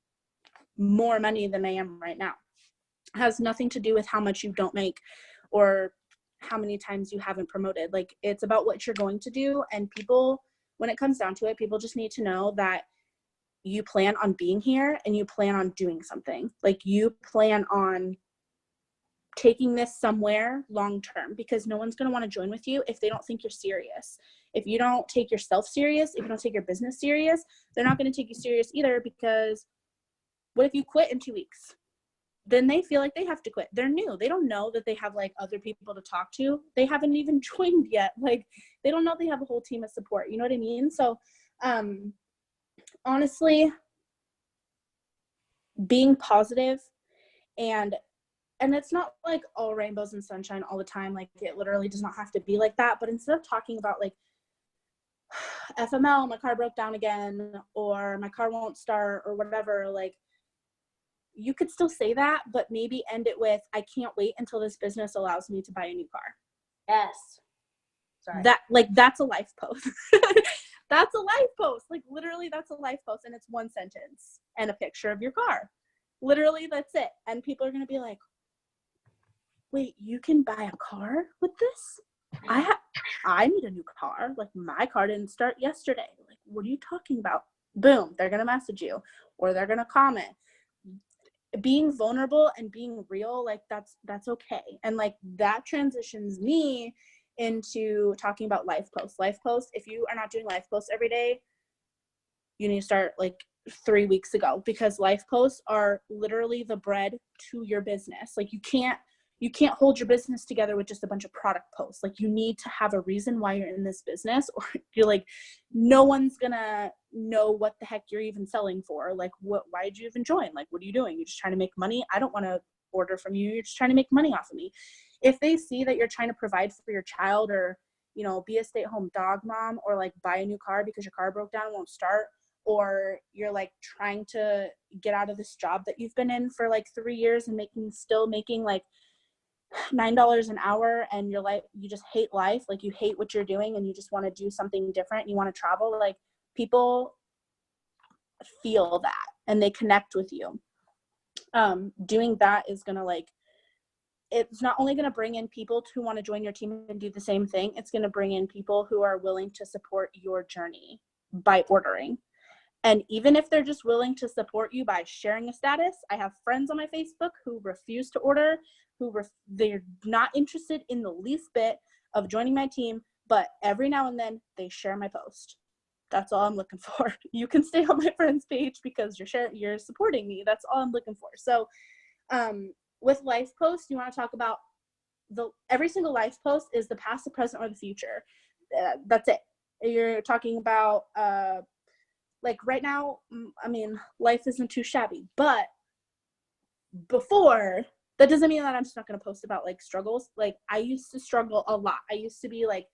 more money than I am right now. It has nothing to do with how much you don't make or how many times you haven't promoted. Like, it's about what you're going to do. And people, when it comes down to it, people just need to know that you plan on being here and you plan on doing something. Like, you plan on taking this somewhere long term, because no one's going to want to join with you if they don't think you're serious. If you don't take yourself serious, if you don't take your business serious, they're not going to take you serious either, because what if you quit in 2 weeks? Then they feel like they have to quit. They're new. They don't know that they have like other people to talk to. They haven't even joined yet. Like, they don't know they have a whole team of support. You know what I mean? So, honestly, being positive, and it's not like all rainbows and sunshine all the time. Like, it literally does not have to be like that. But instead of talking about like, FML, my car broke down again, or my car won't start, or whatever, like, you could still say that, but maybe end it with, I can't wait until this business allows me to buy a new car. Yes. Sorry. That's a life post. That's a life post. Like, literally, that's a life post. And it's one sentence and a picture of your car. Literally, that's it. And people are going to be like, wait, you can buy a car with this? I need a new car. Like, my car didn't start yesterday. Like, what are you talking about? Boom. They're going to message you, or they're going to comment. Being vulnerable and being real, like, that's okay. And like, that transitions me into talking about life posts. If you are not doing life posts every day, you need to start like 3 weeks ago, because life posts are literally the bread to your business. Like, you can't hold your business together with just a bunch of product posts. Like, you need to have a reason why you're in this business, or you're like, no one's gonna know what the heck you're even selling for. Like, why did you even join? Like, what are you doing? You're just trying to make money? I don't want to order from you. You're just trying to make money off of me. If they see that you're trying to provide for your child, or, you know, be a stay-at-home dog mom, or like buy a new car because your car broke down and won't start, or you're like trying to get out of this job that you've been in for like 3 years and still making like $9 an hour, and you're like, you just hate life, like you hate what you're doing and you just want to do something different, you want to travel, like, people feel that and they connect with you. Doing that is gonna, like, it's not only going to bring in people who want to join your team and do the same thing, it's going to bring in people who are willing to support your journey by ordering. And even if they're just willing to support you by sharing a status, I have friends on my Facebook who refuse to order, they're not interested in the least bit of joining my team, but every now and then they share my post. That's all I'm looking for. You can stay on my friend's page because you're supporting me. That's all I'm looking for. So, with life posts, you want to talk about every single life post is the past, the present, or the future. That's it. You're talking about like right now, I mean, life isn't too shabby, but before, that doesn't mean that I'm just not going to post about like struggles. Like I used to struggle a lot. I used to be like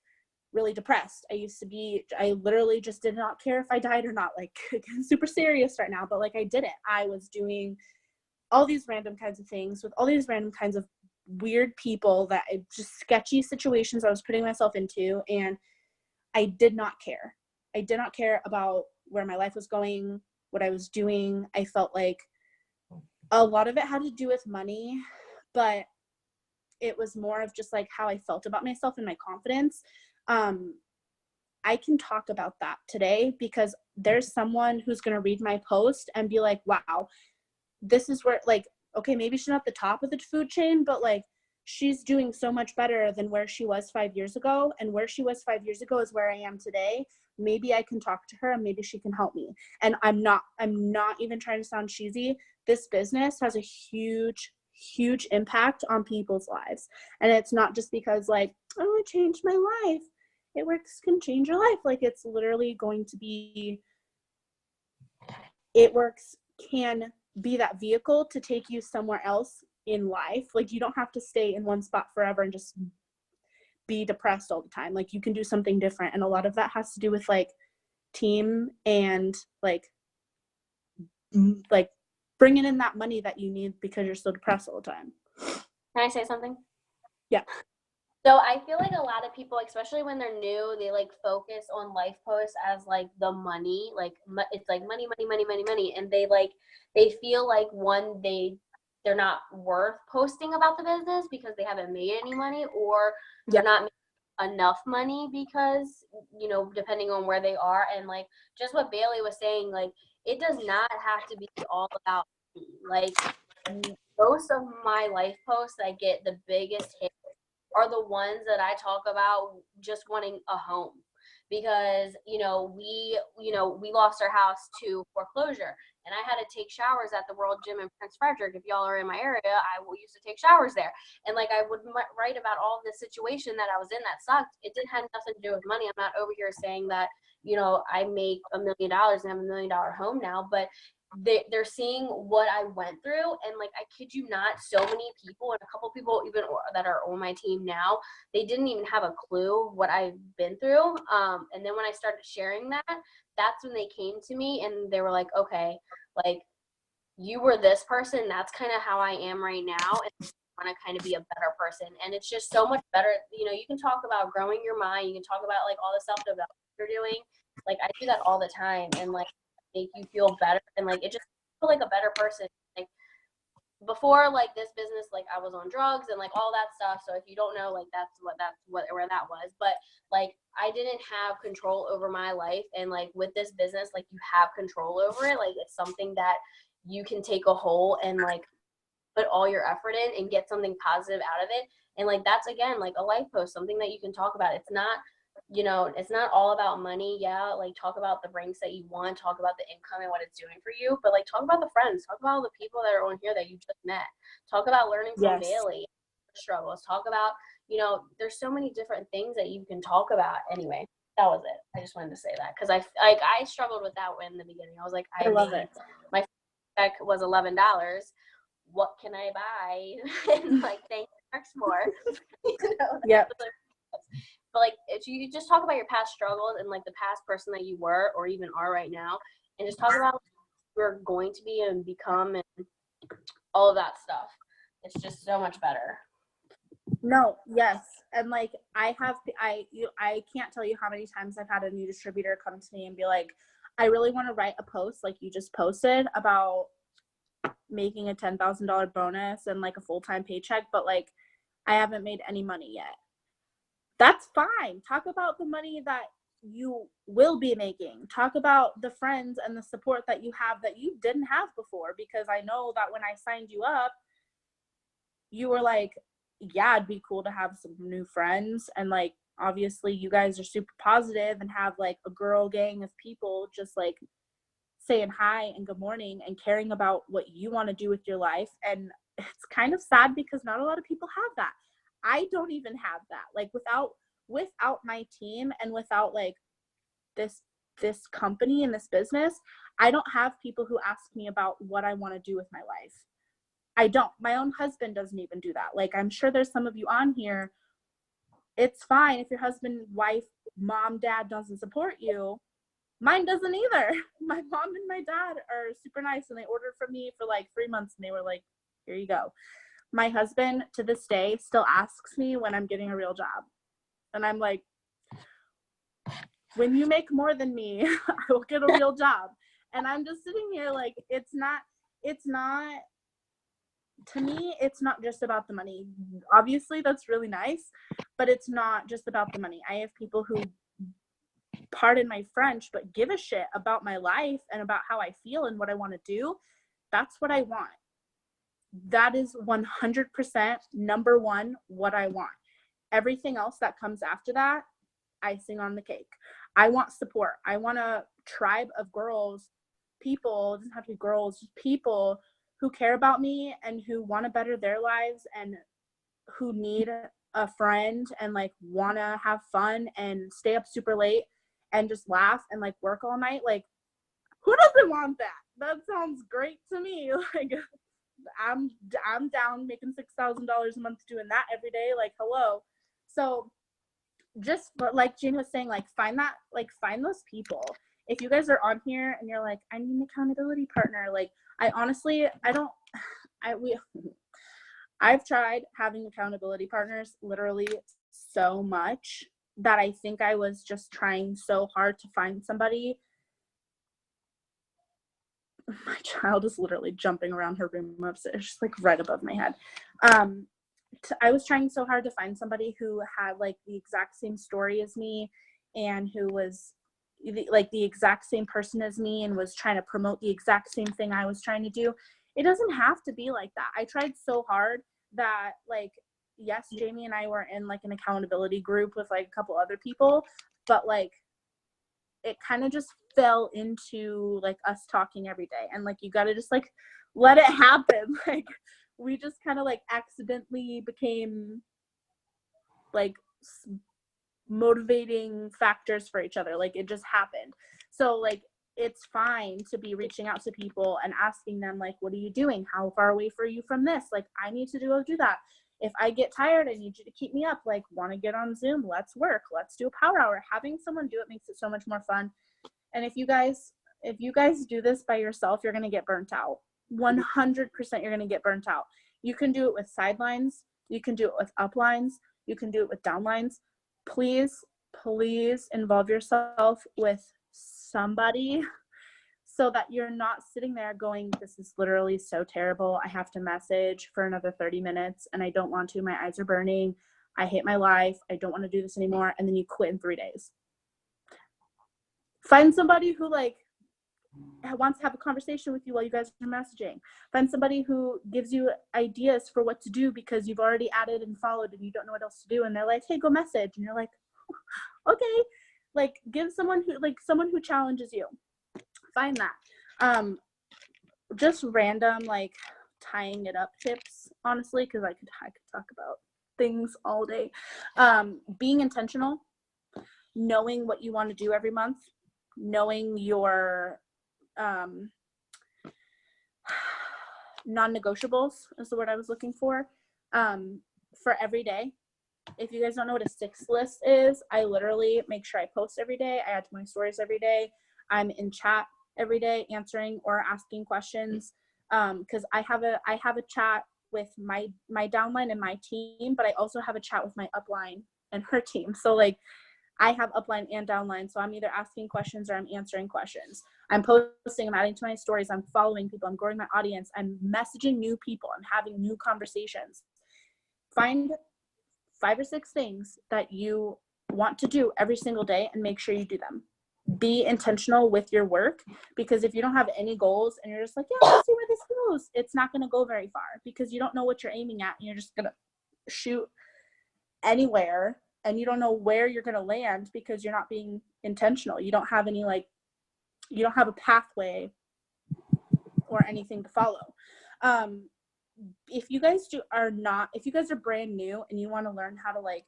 really depressed. I literally just did not care if I died or not, like getting super serious right now, but like I didn't. I was doing all these random kinds of things with all these random kinds of weird people that just sketchy situations I was putting myself into, and I did not care. I did not care about where my life was going, what I was doing. I felt like a lot of it had to do with money, but it was more of just like how I felt about myself and my confidence. I can talk about that today because there's someone who's going to read my post and be like, wow, this is where, like, okay, maybe she's not at the top of the food chain, but like she's doing so much better than where she was 5 years ago. And where she was 5 years ago is where I am today. Maybe I can talk to her and maybe she can help me. And I'm not even trying to sound cheesy. This business has a huge impact on people's lives. And it's not just because like, oh, it changed my life. It works can change your life. Like it's literally going to be, it works can be that vehicle to take you somewhere else in life. Like you don't have to stay in one spot forever and just be depressed all the time. Like you can do something different. And a lot of that has to do with like team and like bringing in that money that you need because you're so depressed all the time. Can I say something? Yeah. So I feel like a lot of people, especially when they're new, they like focus on life posts as like the money, like it's like money, and they feel like they're not worth posting about the business because they haven't made any money, or they're not making enough money because, you know, depending on where they are. And like just what Bailey was saying, like it does not have to be all about me. Like most of my life posts I get the biggest hit are the ones that I talk about just wanting a home, because we lost our house to foreclosure, and I had to take showers at the World Gym in Prince Frederick. If y'all are in my area, I used to take showers there, and like I would write about all the situation that I was in that sucked. It didn't have nothing to do with money. I'm not over here saying that I make $1 million and have $1 million home now, but they're seeing what I went through, and like I kid you not, so many people, and a couple people even that are on my team now, they didn't even have a clue what I've been through. And then when I started sharing that, that's when they came to me and they were like, okay, like you were this person, that's kind of how I am right now, and I want to kind of be a better person. And it's just so much better. You can talk about growing your mind, you can talk about like all the self-development you're doing. Like I do that all the time, and like make you feel better, and like it just feel like a better person. Like before, like this business, like I was on drugs and like all that stuff. So if you don't know, like that's where that was. But like I didn't have control over my life, and like with this business, like you have control over it. Like it's something that you can take a whole and like put all your effort in and get something positive out of it. And like that's again like a life post, something that you can talk about. It's not it's not all about money. Yeah, like talk about the ranks that you want, talk about the income and what it's doing for you, but like talk about the friends, talk about all the people that are on here that you just met, talk about learning from Bailey struggles, talk about there's so many different things that you can talk about. Anyway, that was it. I just wanted to say that because I struggled with that in the beginning. I was like, I love it. My check was $11. What can I buy? And like thank you more. Yeah. But like if you just talk about your past struggles and like the past person that you were or even are right now, and just talk about who you're going to be and become and all of that stuff, it's just so much better. No, yes. And like I can't tell you how many times I've had a new distributor come to me and be like, I really want to write a post like you just posted about making a $10,000 bonus and like a full-time paycheck, but like I haven't made any money yet. That's fine. Talk about the money that you will be making. Talk about the friends and the support that you have that you didn't have before, because I know that when I signed you up, you were like, yeah, it'd be cool to have some new friends. And like, obviously you guys are super positive and have like a girl gang of people just like saying hi and good morning and caring about what you want to do with your life. And it's kind of sad because not a lot of people have that. I don't even have that. Like without my team and without like this this company and this business, I don't have people who ask me about what I want to do with my life. I don't. My own husband doesn't even do that. Like, I'm sure there's some of you on here. It's fine if your husband, wife, mom, dad doesn't support you. Mine doesn't either. My mom and my dad are super nice, and they ordered from me for like 3 months, and they were like, here you go. My husband, to this day, still asks me when I'm getting a real job. And I'm like, when you make more than me, I will get a real job. And I'm just sitting here like, it's not, to me, it's not just about the money. Obviously, that's really nice, but it's not just about the money. I have people who, pardon my French, but give a shit about my life and about how I feel and what I want to do. That's what I want. That is 100% number one, what I want. Everything else that comes after that, icing on the cake. I want support. I want a tribe of girls, people, it doesn't have to be girls, just people who care about me and who want to better their lives and who need a friend and like want to have fun and stay up super late and just laugh and like work all night. Like, who doesn't want that? That sounds great to me. Like, I'm down making $6,000 a month doing that every day. Like, hello. So just like Jamie was saying, like, find those people. If you guys are on here and you're like, I need an accountability partner, like, I've tried having accountability partners literally so much that I think I was just trying so hard to find somebody. My child is literally jumping around her room upstairs, she's like right above my head. I was trying so hard to find somebody who had like the exact same story as me and who was like the exact same person as me and was trying to promote the exact same thing I was trying to do. It doesn't have to be like that. I tried so hard that, like, yes, Jamie and I were in like an accountability group with like a couple other people, but like it kind of just fell into like us talking every day, and like you got to just like let it happen. Like, we just kind of like accidentally became like motivating factors for each other. Like, it just happened. So like, it's fine to be reaching out to people and asking them like, what are you doing? How far away are you from this? Like, I need to do that. If I get tired, I need you to keep me up. Like, want to get on Zoom? Let's work. Let's do a power hour. Having someone do it makes it so much more fun. And if you guys do this by yourself, you're going to get burnt out. 100% you're going to get burnt out. You can do it with sidelines. You can do it with uplines. You can do it with downlines. Please involve yourself with somebody so that you're not sitting there going, this is literally so terrible. I have to message for another 30 minutes and I don't want to. My eyes are burning. I hate my life. I don't want to do this anymore. And then you quit in 3 days. Find somebody who like wants to have a conversation with you while you guys are messaging. Find somebody who gives you ideas for what to do because you've already added and followed and you don't know what else to do. And they're like, hey, go message. And you're like, okay. Like, give someone who challenges you. Find that. Just random like tying it up tips, honestly, because I could talk about things all day. Being intentional, knowing what you want to do every month, knowing your non-negotiables is the word I was looking for every day. If you guys don't know what a 6 list is, I literally make sure I post every day. I add to my stories every day. I'm in chat every day answering or asking questions because I have a chat with my downline and my team, but I also have a chat with my upline and her team. So like, I have upline and downline, so I'm either asking questions or I'm answering questions. I'm posting, I'm adding to my stories, I'm following people, I'm growing my audience, I'm messaging new people, I'm having new conversations. Find 5 or 6 things that you want to do every single day and make sure you do them. Be intentional with your work, because if you don't have any goals and you're just like, yeah, let's see where this goes, it's not going to go very far because you don't know what you're aiming at and you're just going to shoot anywhere and you don't know where you're going to land because you're not being intentional. You don't have any you don't have a pathway or anything to follow. If you guys are brand new and you want to learn how to like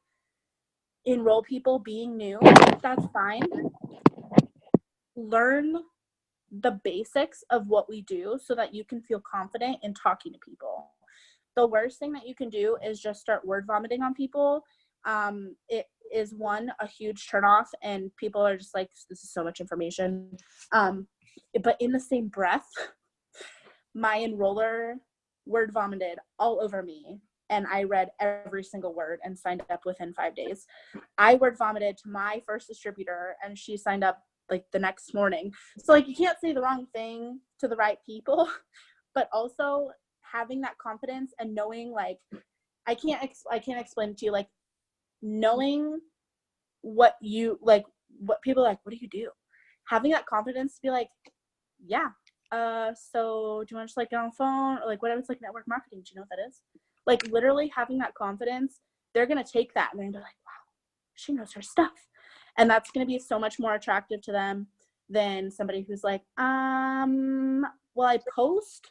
enroll people being new, that's fine. learn the basics of what we do so that you can feel confident in talking to people. The worst thing that you can do is just start word vomiting on people. It is a huge turnoff, and people are just like, this is so much information. But in the same breath, my enroller word vomited all over me, and I read every single word and signed up within 5 days. I word vomited to my first distributor, and she signed up like the next morning. So like, you can't say the wrong thing to the right people, but also having that confidence and knowing, like, I can't explain it to you, like, knowing what you like, what people are like, what do you do? Having that confidence to be like, yeah, so do you want to just like get on the phone, or like whatever, it's like network marketing, do you know what that is? Like, literally having that confidence, they're gonna take that and they're gonna be like, wow, she knows her stuff. And that's gonna be so much more attractive to them than somebody who's like, well, I post,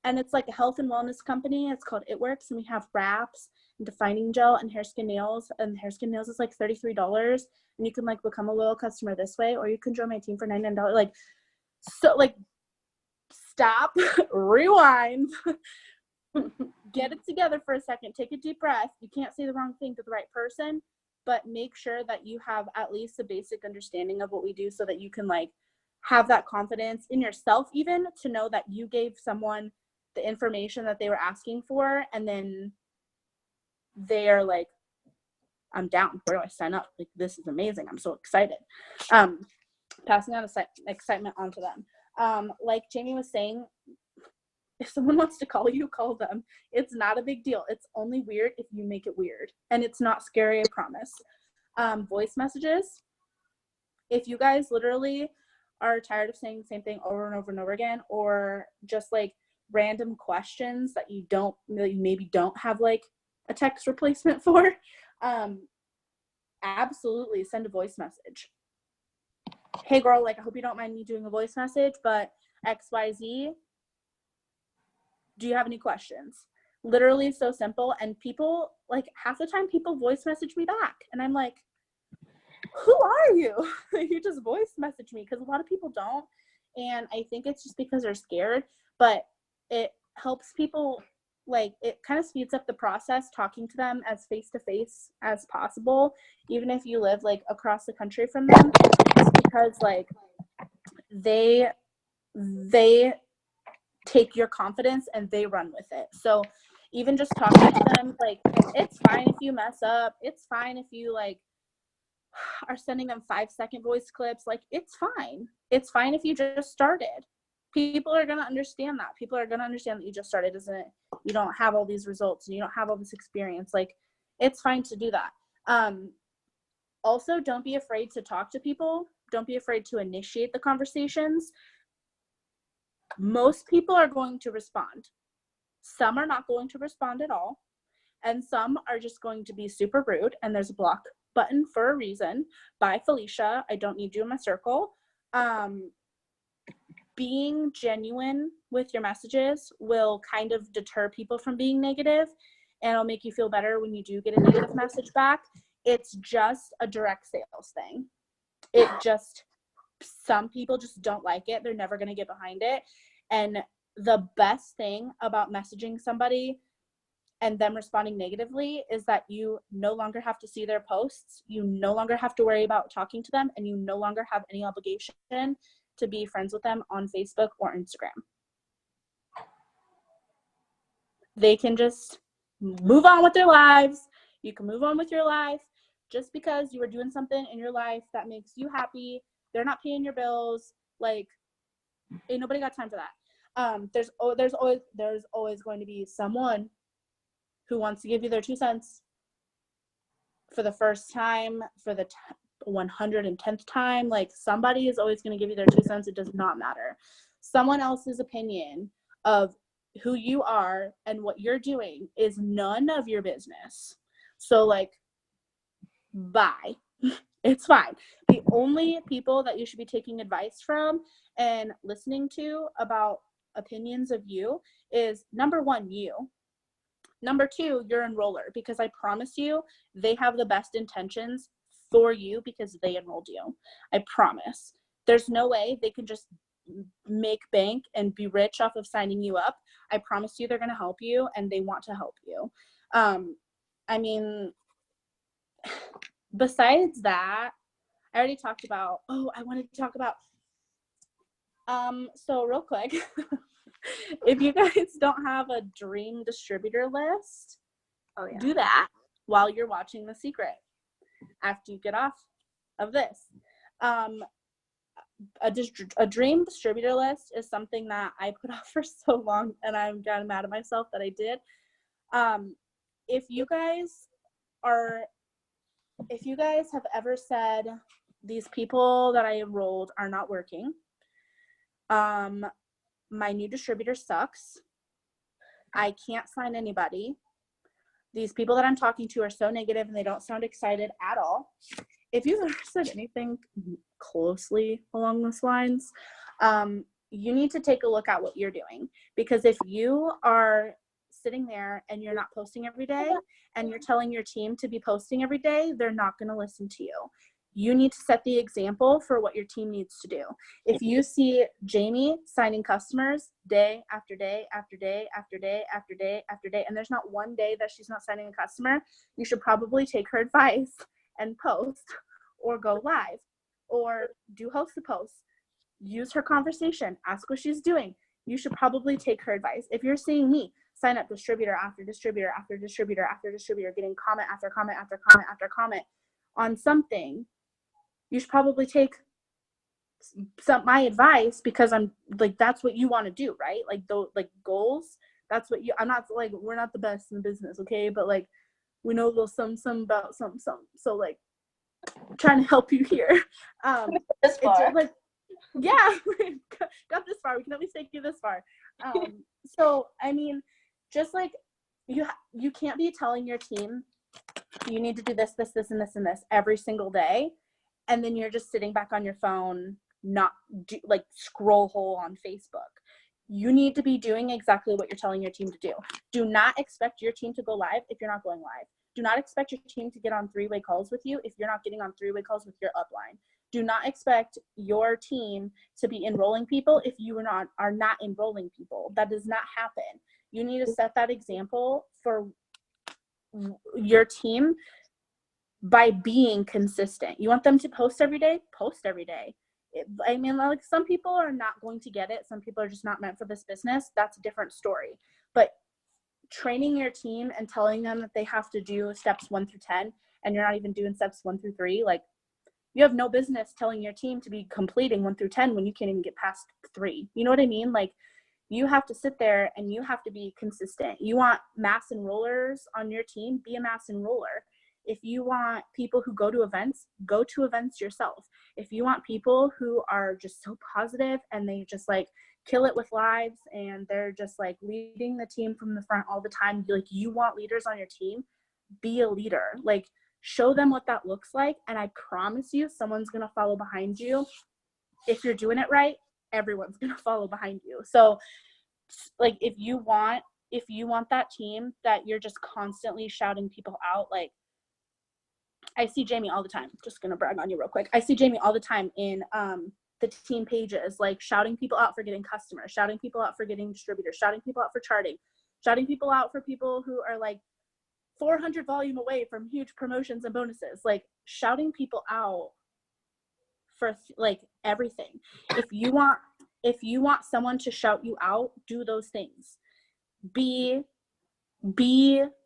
and it's like a health and wellness company. It's called It Works, and we have wraps and defining gel and hair, skin, nails. And hair, skin, nails is like $33, and you can like become a loyal customer this way, or you can join my team for $99. Like, so like, stop, rewind, get it together for a second, take a deep breath. You can't say the wrong thing to the right person, but make sure that you have at least a basic understanding of what we do so that you can like have that confidence in yourself, even to know that you gave someone the information that they were asking for, and then they're like, I'm down, where do I sign up? Like, this is amazing, I'm so excited. Passing on excitement onto them. Like Jamie was saying, if someone wants to call you, call them. It's not a big deal. It's only weird if you make it weird, and it's not scary, I promise. Voice messages, if you guys literally are tired of saying the same thing over and over and over again, or just like random questions that you maybe don't have like a text replacement for, absolutely send a voice message. Hey girl, like, I hope you don't mind me doing a voice message, but XYZ, do you have any questions? Literally so simple. And people, like, half the time people voice message me back, and I'm like, who are you? You just voice message me, because a lot of people don't, and I think it's just because they're scared. But it helps people, like, it kind of speeds up the process talking to them as face-to-face as possible, even if you live like across the country from them, just because like they take your confidence and they run with it. So even just talking to them, like, it's fine if you mess up, it's fine if you like are sending them 5-second voice clips, like, it's fine if you just started. People are going to understand that. People are going to understand that you just started, isn't it? You don't have all these results and you don't have all this experience. Like, it's fine to do that. Also, don't be afraid to talk to people. Don't be afraid to initiate the conversations. Most people are going to respond. Some are not going to respond at all. And some are just going to be super rude. And there's a block button for a reason. Bye, Felicia. I don't need you in my circle. Being genuine with your messages will kind of deter people from being negative, and it'll make you feel better when you do get a negative message back. It's just a direct sales thing. Some people just don't like it. They're never going to get behind it. And the best thing about messaging somebody and them responding negatively is that you no longer have to see their posts. You no longer have to worry about talking to them, and you no longer have any obligation to be friends with them on Facebook or Instagram. They can just move on with their lives. You can move on with your life just because you are doing something in your life that makes you happy. They're not paying your bills. Like, ain't nobody got time for that. There's always going to be someone who wants to give you their 2 cents for the first time, for the 110th time. Like, somebody is always going to give you their 2 cents. It does not matter. Someone else's opinion of who you are and what you're doing is none of your business. So, like, bye. It's fine. The only people that you should be taking advice from and listening to about opinions of you is, number 1, you. Number 2, your enroller, because I promise you, they have the best intentions for you because they enrolled you. I promise. There's no way they can just make bank and be rich off of signing you up. I promise you they're going to help you, and they want to help you. I mean, besides that, I already talked about, I wanted to talk about, so real quick, if you guys don't have a dream distributor list, do that while you're watching The Secret after you get off of this. A dream distributor list is something that I put off for so long, and I'm kind of mad at myself that I did. If you guys have ever said, these people that I enrolled are not working, my new distributor sucks, I can't sign anybody, these people that I'm talking to are so negative and they don't sound excited at all. If you've ever said anything closely along those lines, you need to take a look at what you're doing. Because if you are sitting there and you're not posting every day and you're telling your team to be posting every day, they're not going to listen to you. You need to set the example for what your team needs to do. If you see Jamie signing customers day after day after day after day after day after day, and there's not one day that she's not signing a customer, you should probably take her advice and post or go live or do host the posts. Use her conversation. Ask what she's doing. You should probably take her advice. If you're seeing me sign up distributor after distributor after distributor after distributor, getting comment after comment after comment after comment on something, you should probably take my advice, because I'm like, that's what you want to do, right? Like those goals. That's what I'm not like, we're not the best in the business, okay? But like, we know a little some about some. So like, I'm trying to help you here. This far. It's like, yeah, got this far. We can at least take you this far. So I mean, just like you can't be telling your team you need to do this, this, this, and this, and this every single day, and then you're just sitting back on your phone, not like scroll hole on Facebook. You need to be doing exactly what you're telling your team to do. Do not expect your team to go live if you're not going live. Do not expect your team to get on three-way calls with you if you're not getting on three-way calls with your upline. Do not expect your team to be enrolling people if you are not enrolling people. That does not happen. You need to set that example for your team by being consistent. You want them to post every day? Post every day. I mean, like, some people are not going to get it. Some people are just not meant for this business. That's a different story. But training your team and telling them that they have to do steps 1 through 10, and you're not even doing steps 1 through 3, like, you have no business telling your team to be completing 1 through 10 when you can't even get past 3. You know what I mean? Like, you have to sit there and you have to be consistent. You want mass enrollers on your team, be a mass enroller. If you want people who go to events yourself. If you want people who are just so positive and they just like kill it with lives and they're just like leading the team from the front all the time, like, you want leaders on your team, be a leader. Like, show them what that looks like, and I promise you someone's going to follow behind you. If you're doing it right, everyone's going to follow behind you. So like, if you want that team that you're just constantly shouting people out, like, I see Jamie all the time, just going to brag on you real quick. I see Jamie all the time in the team pages, like, shouting people out for getting customers, shouting people out for getting distributors, shouting people out for charting, shouting people out for people who are like 400 volume away from huge promotions and bonuses, like, shouting people out for like everything. If you want someone to shout you out, do those things. Be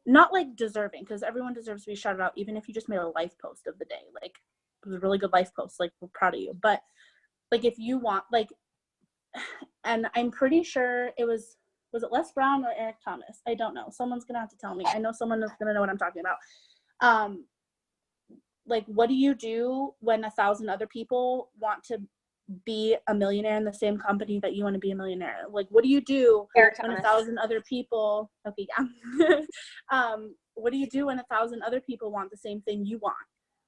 not like deserving, because everyone deserves to be shouted out, even if you just made a life post of the day. Like, it was a really good life post, like, we're proud of you. But like, if you want, like, and I'm pretty sure it was it Les Brown or Eric Thomas? I don't know. Someone's gonna have to tell me. I know someone is gonna know what I'm talking about. Like, what do you do when 1,000 other people want to be a millionaire in the same company that you want to be a millionaire? Like, what do you do when 1,000 other people, okay, yeah. What do you do when 1,000 other people want the same thing you want?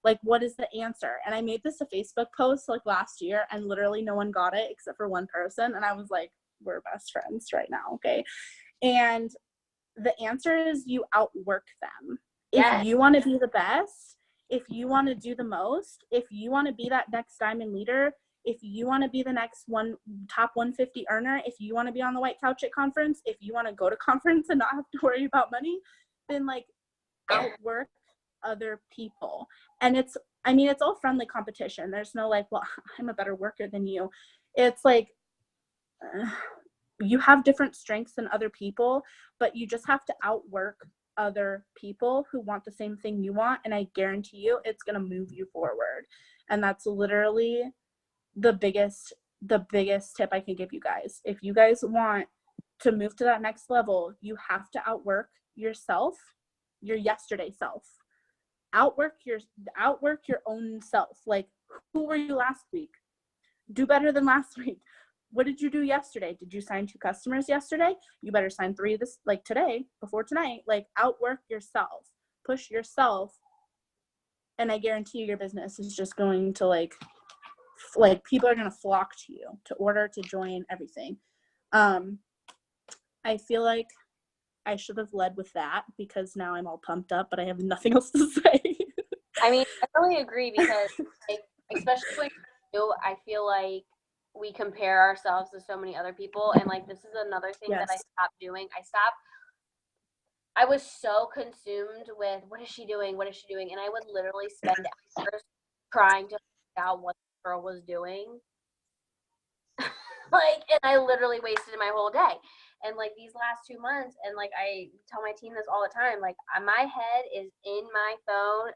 Like, what is the answer? And I made this a Facebook post like last year, and literally no one got it except for one person. And I was like, we're best friends right now, okay? And the answer is you outwork them. Yes. If you want to be the best, if you want to do the most, if you want to be that next diamond leader, if you want to be the next top 150 earner, if you want to be on the white couch at conference, if you want to go to conference and not have to worry about money, then like outwork other people. And it's all friendly competition. There's no like, well, I'm a better worker than you. It's like, you have different strengths than other people, but you just have to outwork other people who want the same thing you want. And I guarantee you it's going to move you forward. And that's literally the biggest tip I can give you guys. If you guys want to move to that next level, you have to outwork yourself, your yesterday self. Outwork your own self. Like, who were you last week? Do better than last week. What did you do yesterday? Did you sign 2 customers yesterday? You better sign 3 today, before tonight. Like, outwork yourself, push yourself, and I guarantee you your business is just going to like people are going to flock to you to order, to join, everything. I feel like I should have led with that because now I'm all pumped up, but I have nothing else to say. I mean, I really agree because, like, especially when I feel like we compare ourselves to so many other people, and like this is another thing that I stopped doing. I was so consumed with what is she doing, and I would literally spend hours trying to figure out what the girl was doing. Like, and I literally wasted my whole day. And like these last 2 months, and like I tell my team this all the time, like my head is in my phone,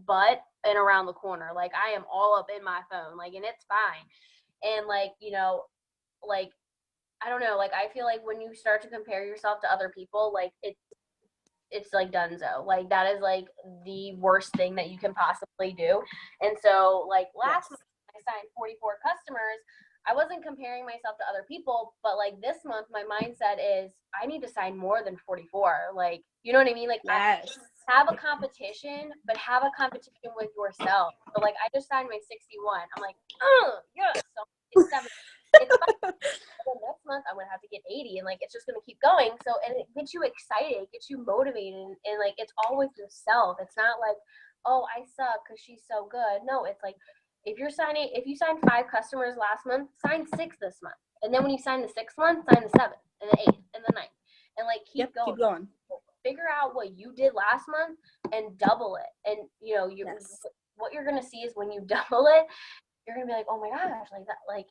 butt and around the corner. Like I am all up in my phone, like, and it's fine. And like, you know, like, I don't know, like I feel like when you start to compare yourself to other people, like it's like donezo. Like that is like the worst thing that you can possibly do. And so like last month I signed 44 customers. I wasn't comparing myself to other people, but like this month my mindset is I need to sign more than 44. Like, you know what I mean? Like Yes. have a competition, but have a competition with yourself. So like I just signed my 61. I'm like, oh yes. So it's 7. It's fine. Next month I'm gonna have to get 80, and like it's just gonna keep going. So, and it gets you excited, it gets you motivated, and like it's all with yourself. It's not like, oh, I suck because she's so good. No, it's like if you signed 5 customers last month, sign 6 this month, and then when you sign the 6th month, sign the 7th and the 8th and the 9th, and like keep going. Keep going. Figure out what you did last month and double it. And you know, what you're gonna see is when you double it, you're gonna be like, oh my gosh, like that, like.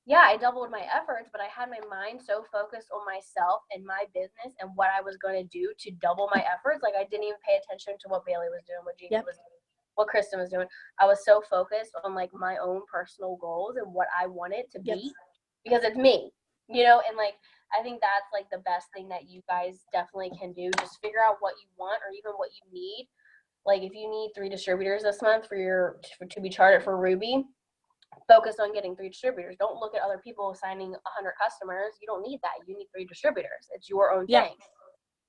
Yeah, I doubled my efforts, but I had my mind so focused on myself and my business and what I was going to do to double my efforts. Like I didn't even pay attention to what Bailey was doing, what Jamie was doing, what Kristen was doing. I was so focused on like my own personal goals and what I wanted to be because it's me, you know, and like I think that's like the best thing that you guys definitely can do. Just figure out what you want or even what you need. Like if you need 3 distributors this month to be charted for Ruby, focus on getting 3 distributors. Don't look at other people signing 100 customers. You don't need that. You need 3 distributors. It's your own thing.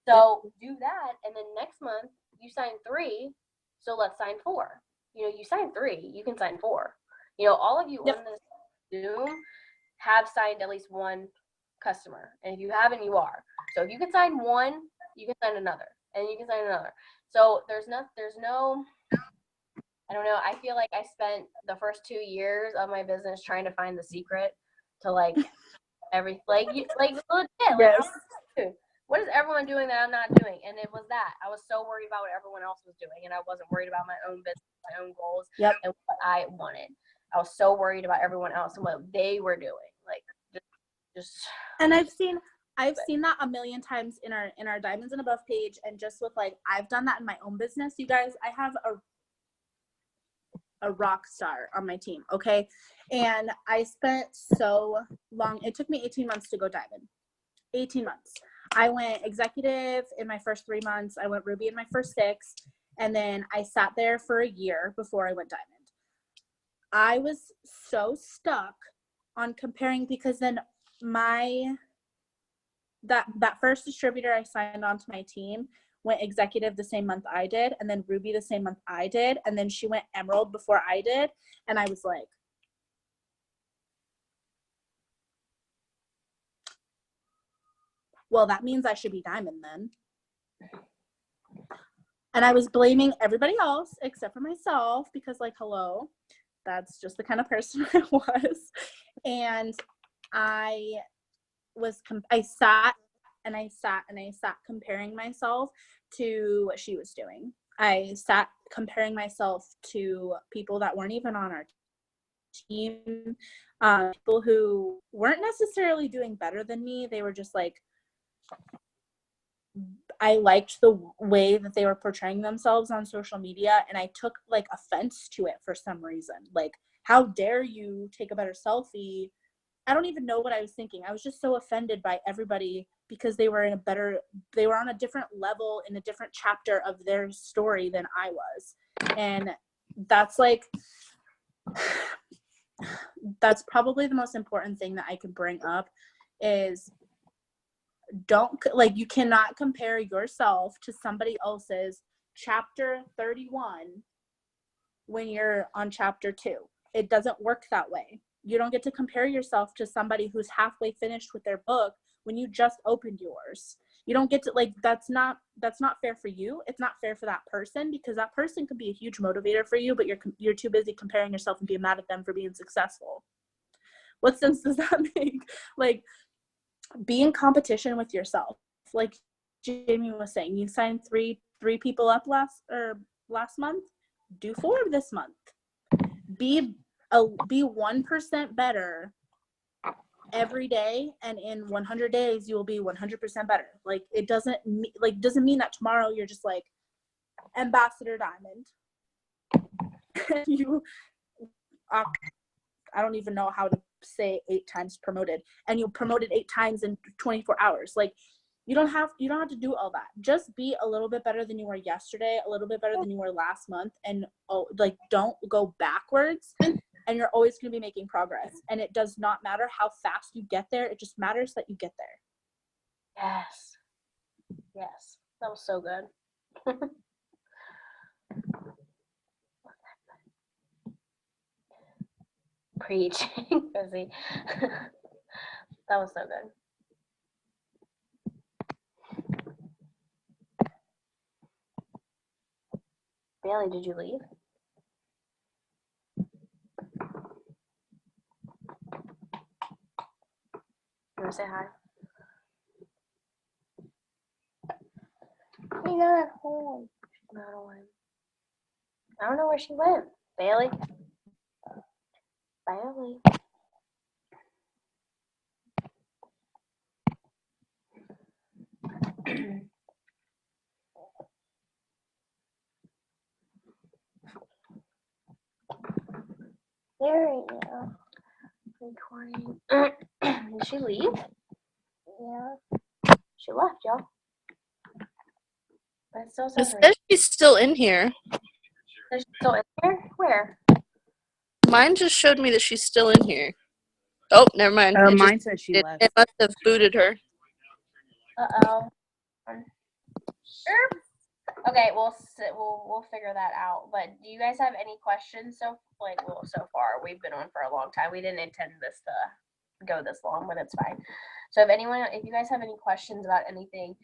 So do that, and then next month you sign 3. So let's sign 4. You know, you sign 3, you can sign 4. You know, all of you on this Zoom have signed at least 1 customer, and if you haven't, you are. So if you can sign 1, you can sign another, and you can sign another. So there's no. I don't know. I feel like I spent the first 2 years of my business trying to find the secret to like every legit. Like, what is everyone doing that I'm not doing? And it was that I was so worried about what everyone else was doing, and I wasn't worried about my own business, my own goals, and what I wanted. I was so worried about everyone else and what they were doing. Like, just. And I've seen that a million times in our Diamonds and Above page, and just with like I've done that in my own business. You guys, I have a rock star on my team, okay? And I spent so long, it took me 18 months to go diamond. 18 months. I went executive in my first 3 months, I went Ruby in my first 6, and then I sat there for a year before I went diamond. I was so stuck on comparing because then that first distributor I signed onto my team went executive the same month I did, and then Ruby the same month I did, and then she went Emerald before I did, and I was like, well, that means I should be diamond then. And I was blaming everybody else except for myself because, like, hello. that's just the kind of person I was. And I sat comparing myself to what she was doing. I sat comparing myself to people that weren't even on our team, people who weren't necessarily doing better than me. They were just like, I liked the way that they were portraying themselves on social media, and I took like offense to it for some reason. Like, how dare you take a better selfie? I don't even know what I was thinking. I was just so offended by everybody because they were on a different level in a different chapter of their story than I was. And that's like, that's probably the most important thing that I could bring up is you cannot compare yourself to somebody else's chapter 31 when you're on chapter 2. It doesn't work that way. You don't get to compare yourself to somebody who's halfway finished with their book when you just opened yours. You don't get to, like, that's not fair for you. It's not fair for that person, because that person could be a huge motivator for you, but you're too busy comparing yourself and being mad at them for being successful. What sense does that make? Like, be in competition with yourself. Like Jamie was saying, you signed three people up last month. Do 4 this month. Be 1% better every day, and in 100 days you will be 100% better. Like, it doesn't mean that tomorrow you're just like Ambassador Diamond. You I don't even know how to say 8 times promoted, and you promoted 8 times in 24 hours. Like, you don't have to do all that. Just be a little bit better than you were yesterday, a little bit better than you were last month, and don't go backwards. And you're always going to be making progress. And it does not matter how fast you get there. It just matters that you get there. Yes, that was so good. Preaching, busy. That was so good. Bailey, did you leave? You want to say hi? She's not at home. She's not home. I don't know where she went. Bailey? Bailey? There we go. Recording. Did she leave? Yeah. She left, y'all. But it still says she's still in here. She's still in here? Where? Mine just showed me that she's still in here. Oh, never mind. Mine said she left. It must have booted her. Uh-oh. Okay, we'll figure that out. But do you guys have any questions so far? We've been on for a long time. We didn't intend this to go this long, but it's fine. So if you guys have any questions about anything,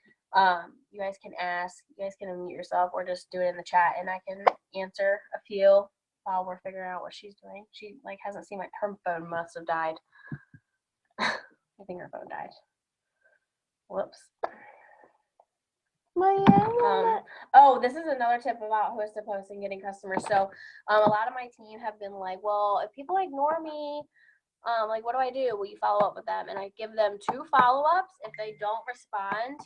you guys can ask. You guys can unmute yourself or just do it in the chat, and I can answer a few while we're figuring out what she's doing. She hasn't seen her phone must have died. I think her phone died. Whoops. This is another tip about host to post and getting customers. So a lot of my team have been like, well, if people ignore me, what do I do? Will you follow up with them? And I give them 2 follow-ups. If they don't respond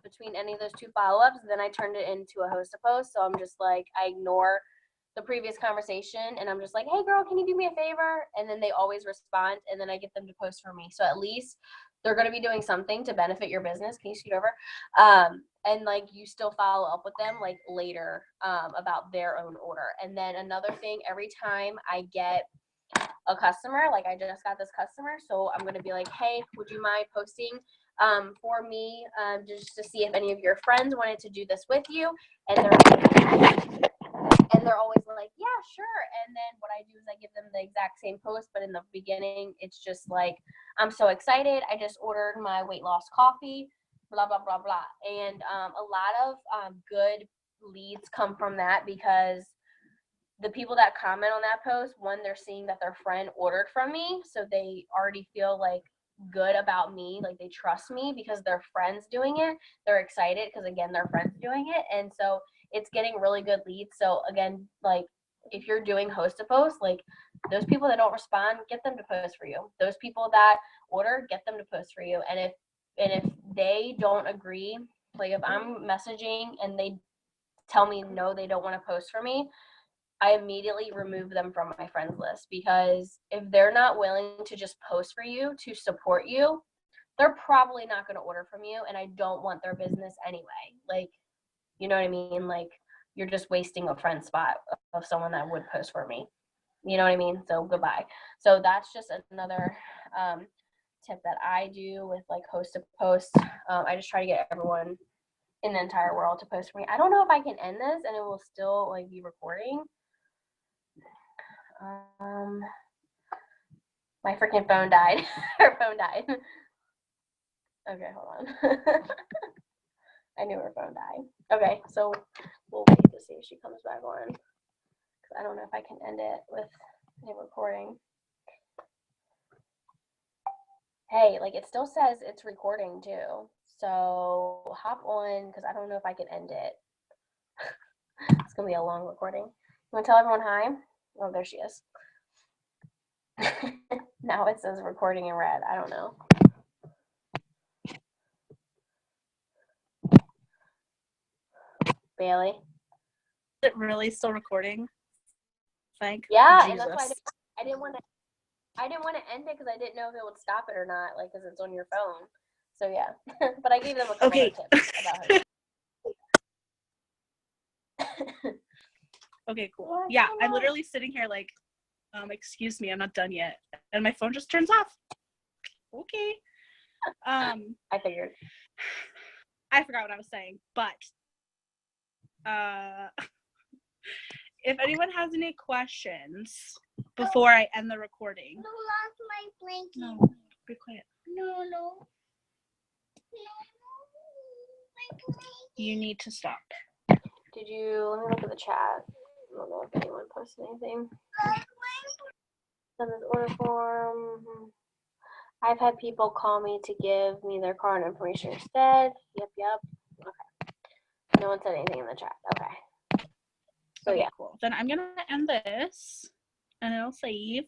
between any of those 2 follow-ups, then I turn it into a host to post. So I'm just like, I ignore the previous conversation, and I'm just like, hey girl, can you do me a favor? And then they always respond, and then I get them to post for me. So at least they're going to be doing something to benefit your business. Can you scoot over? And you still follow up with them later about their own order. And then another thing, every time I get a customer, I just got this customer, so I'm going to be like, hey, would you mind posting for me just to see if any of your friends wanted to do this with you? And they're always like, yeah, sure. And then what I do is I give them the exact same post, but in the beginning, it's just like, I'm so excited. I just ordered my weight loss coffee, blah, blah, blah, blah. And a lot of good leads come from that, because the people that comment on that post, one, they're seeing that their friend ordered from me, so they already feel like good about me, like they trust me because their friend's doing it. They're excited because again, their friend's doing it, and so it's getting really good leads. So again, like if you're doing host to post, like those people that don't respond, get them to post for you. Those people that order, get them to post for you. And if they don't agree, like if I'm messaging and they tell me no, they don't want to post for me, I immediately remove them from my friends list, because if they're not willing to just post for you to support you, they're probably not going to order from you, and I don't want their business anyway. Like, you know what I mean? Like, you're just wasting a friend spot of someone that would post for me. You know what I mean? So goodbye. So that's just another tip that I do with like host to post. I just try to get everyone in the entire world to post for me. I don't know if I can end this and it will still like be recording. My freaking phone died. Her phone died. Okay, hold on. I knew her phone died. Okay, so we'll wait to see if she comes back on. Cause I don't know if I can end it with a recording. Hey, like it still says it's recording too. So hop on, because I don't know if I can end it. It's gonna be a long recording. You wanna tell everyone hi? Oh, there she is. Now it says recording in red. I don't know. Bailey. Is it really still recording? Thank Yeah, Jesus. and that's why I didn't want to end it, because I didn't know if it would stop it or not, like because it's on your phone. So yeah, but I gave them a couple Okay. of tips about her. Okay, cool. Yeah, I'm literally sitting here like, excuse me, I'm not done yet, and my phone just turns off. Okay. I figured. I forgot what I was saying, but if anyone has any questions before I end the recording. No, lost my blanket. No, be quiet. No. You need to stop. Did you, let me look at the chat. I don't know if anyone posted anything. Send this order form. I've had people call me to give me their card information instead. Yep. Okay. No one said anything in the chat. Okay. So Okay, yeah. cool. Then I'm gonna end this, and it'll save.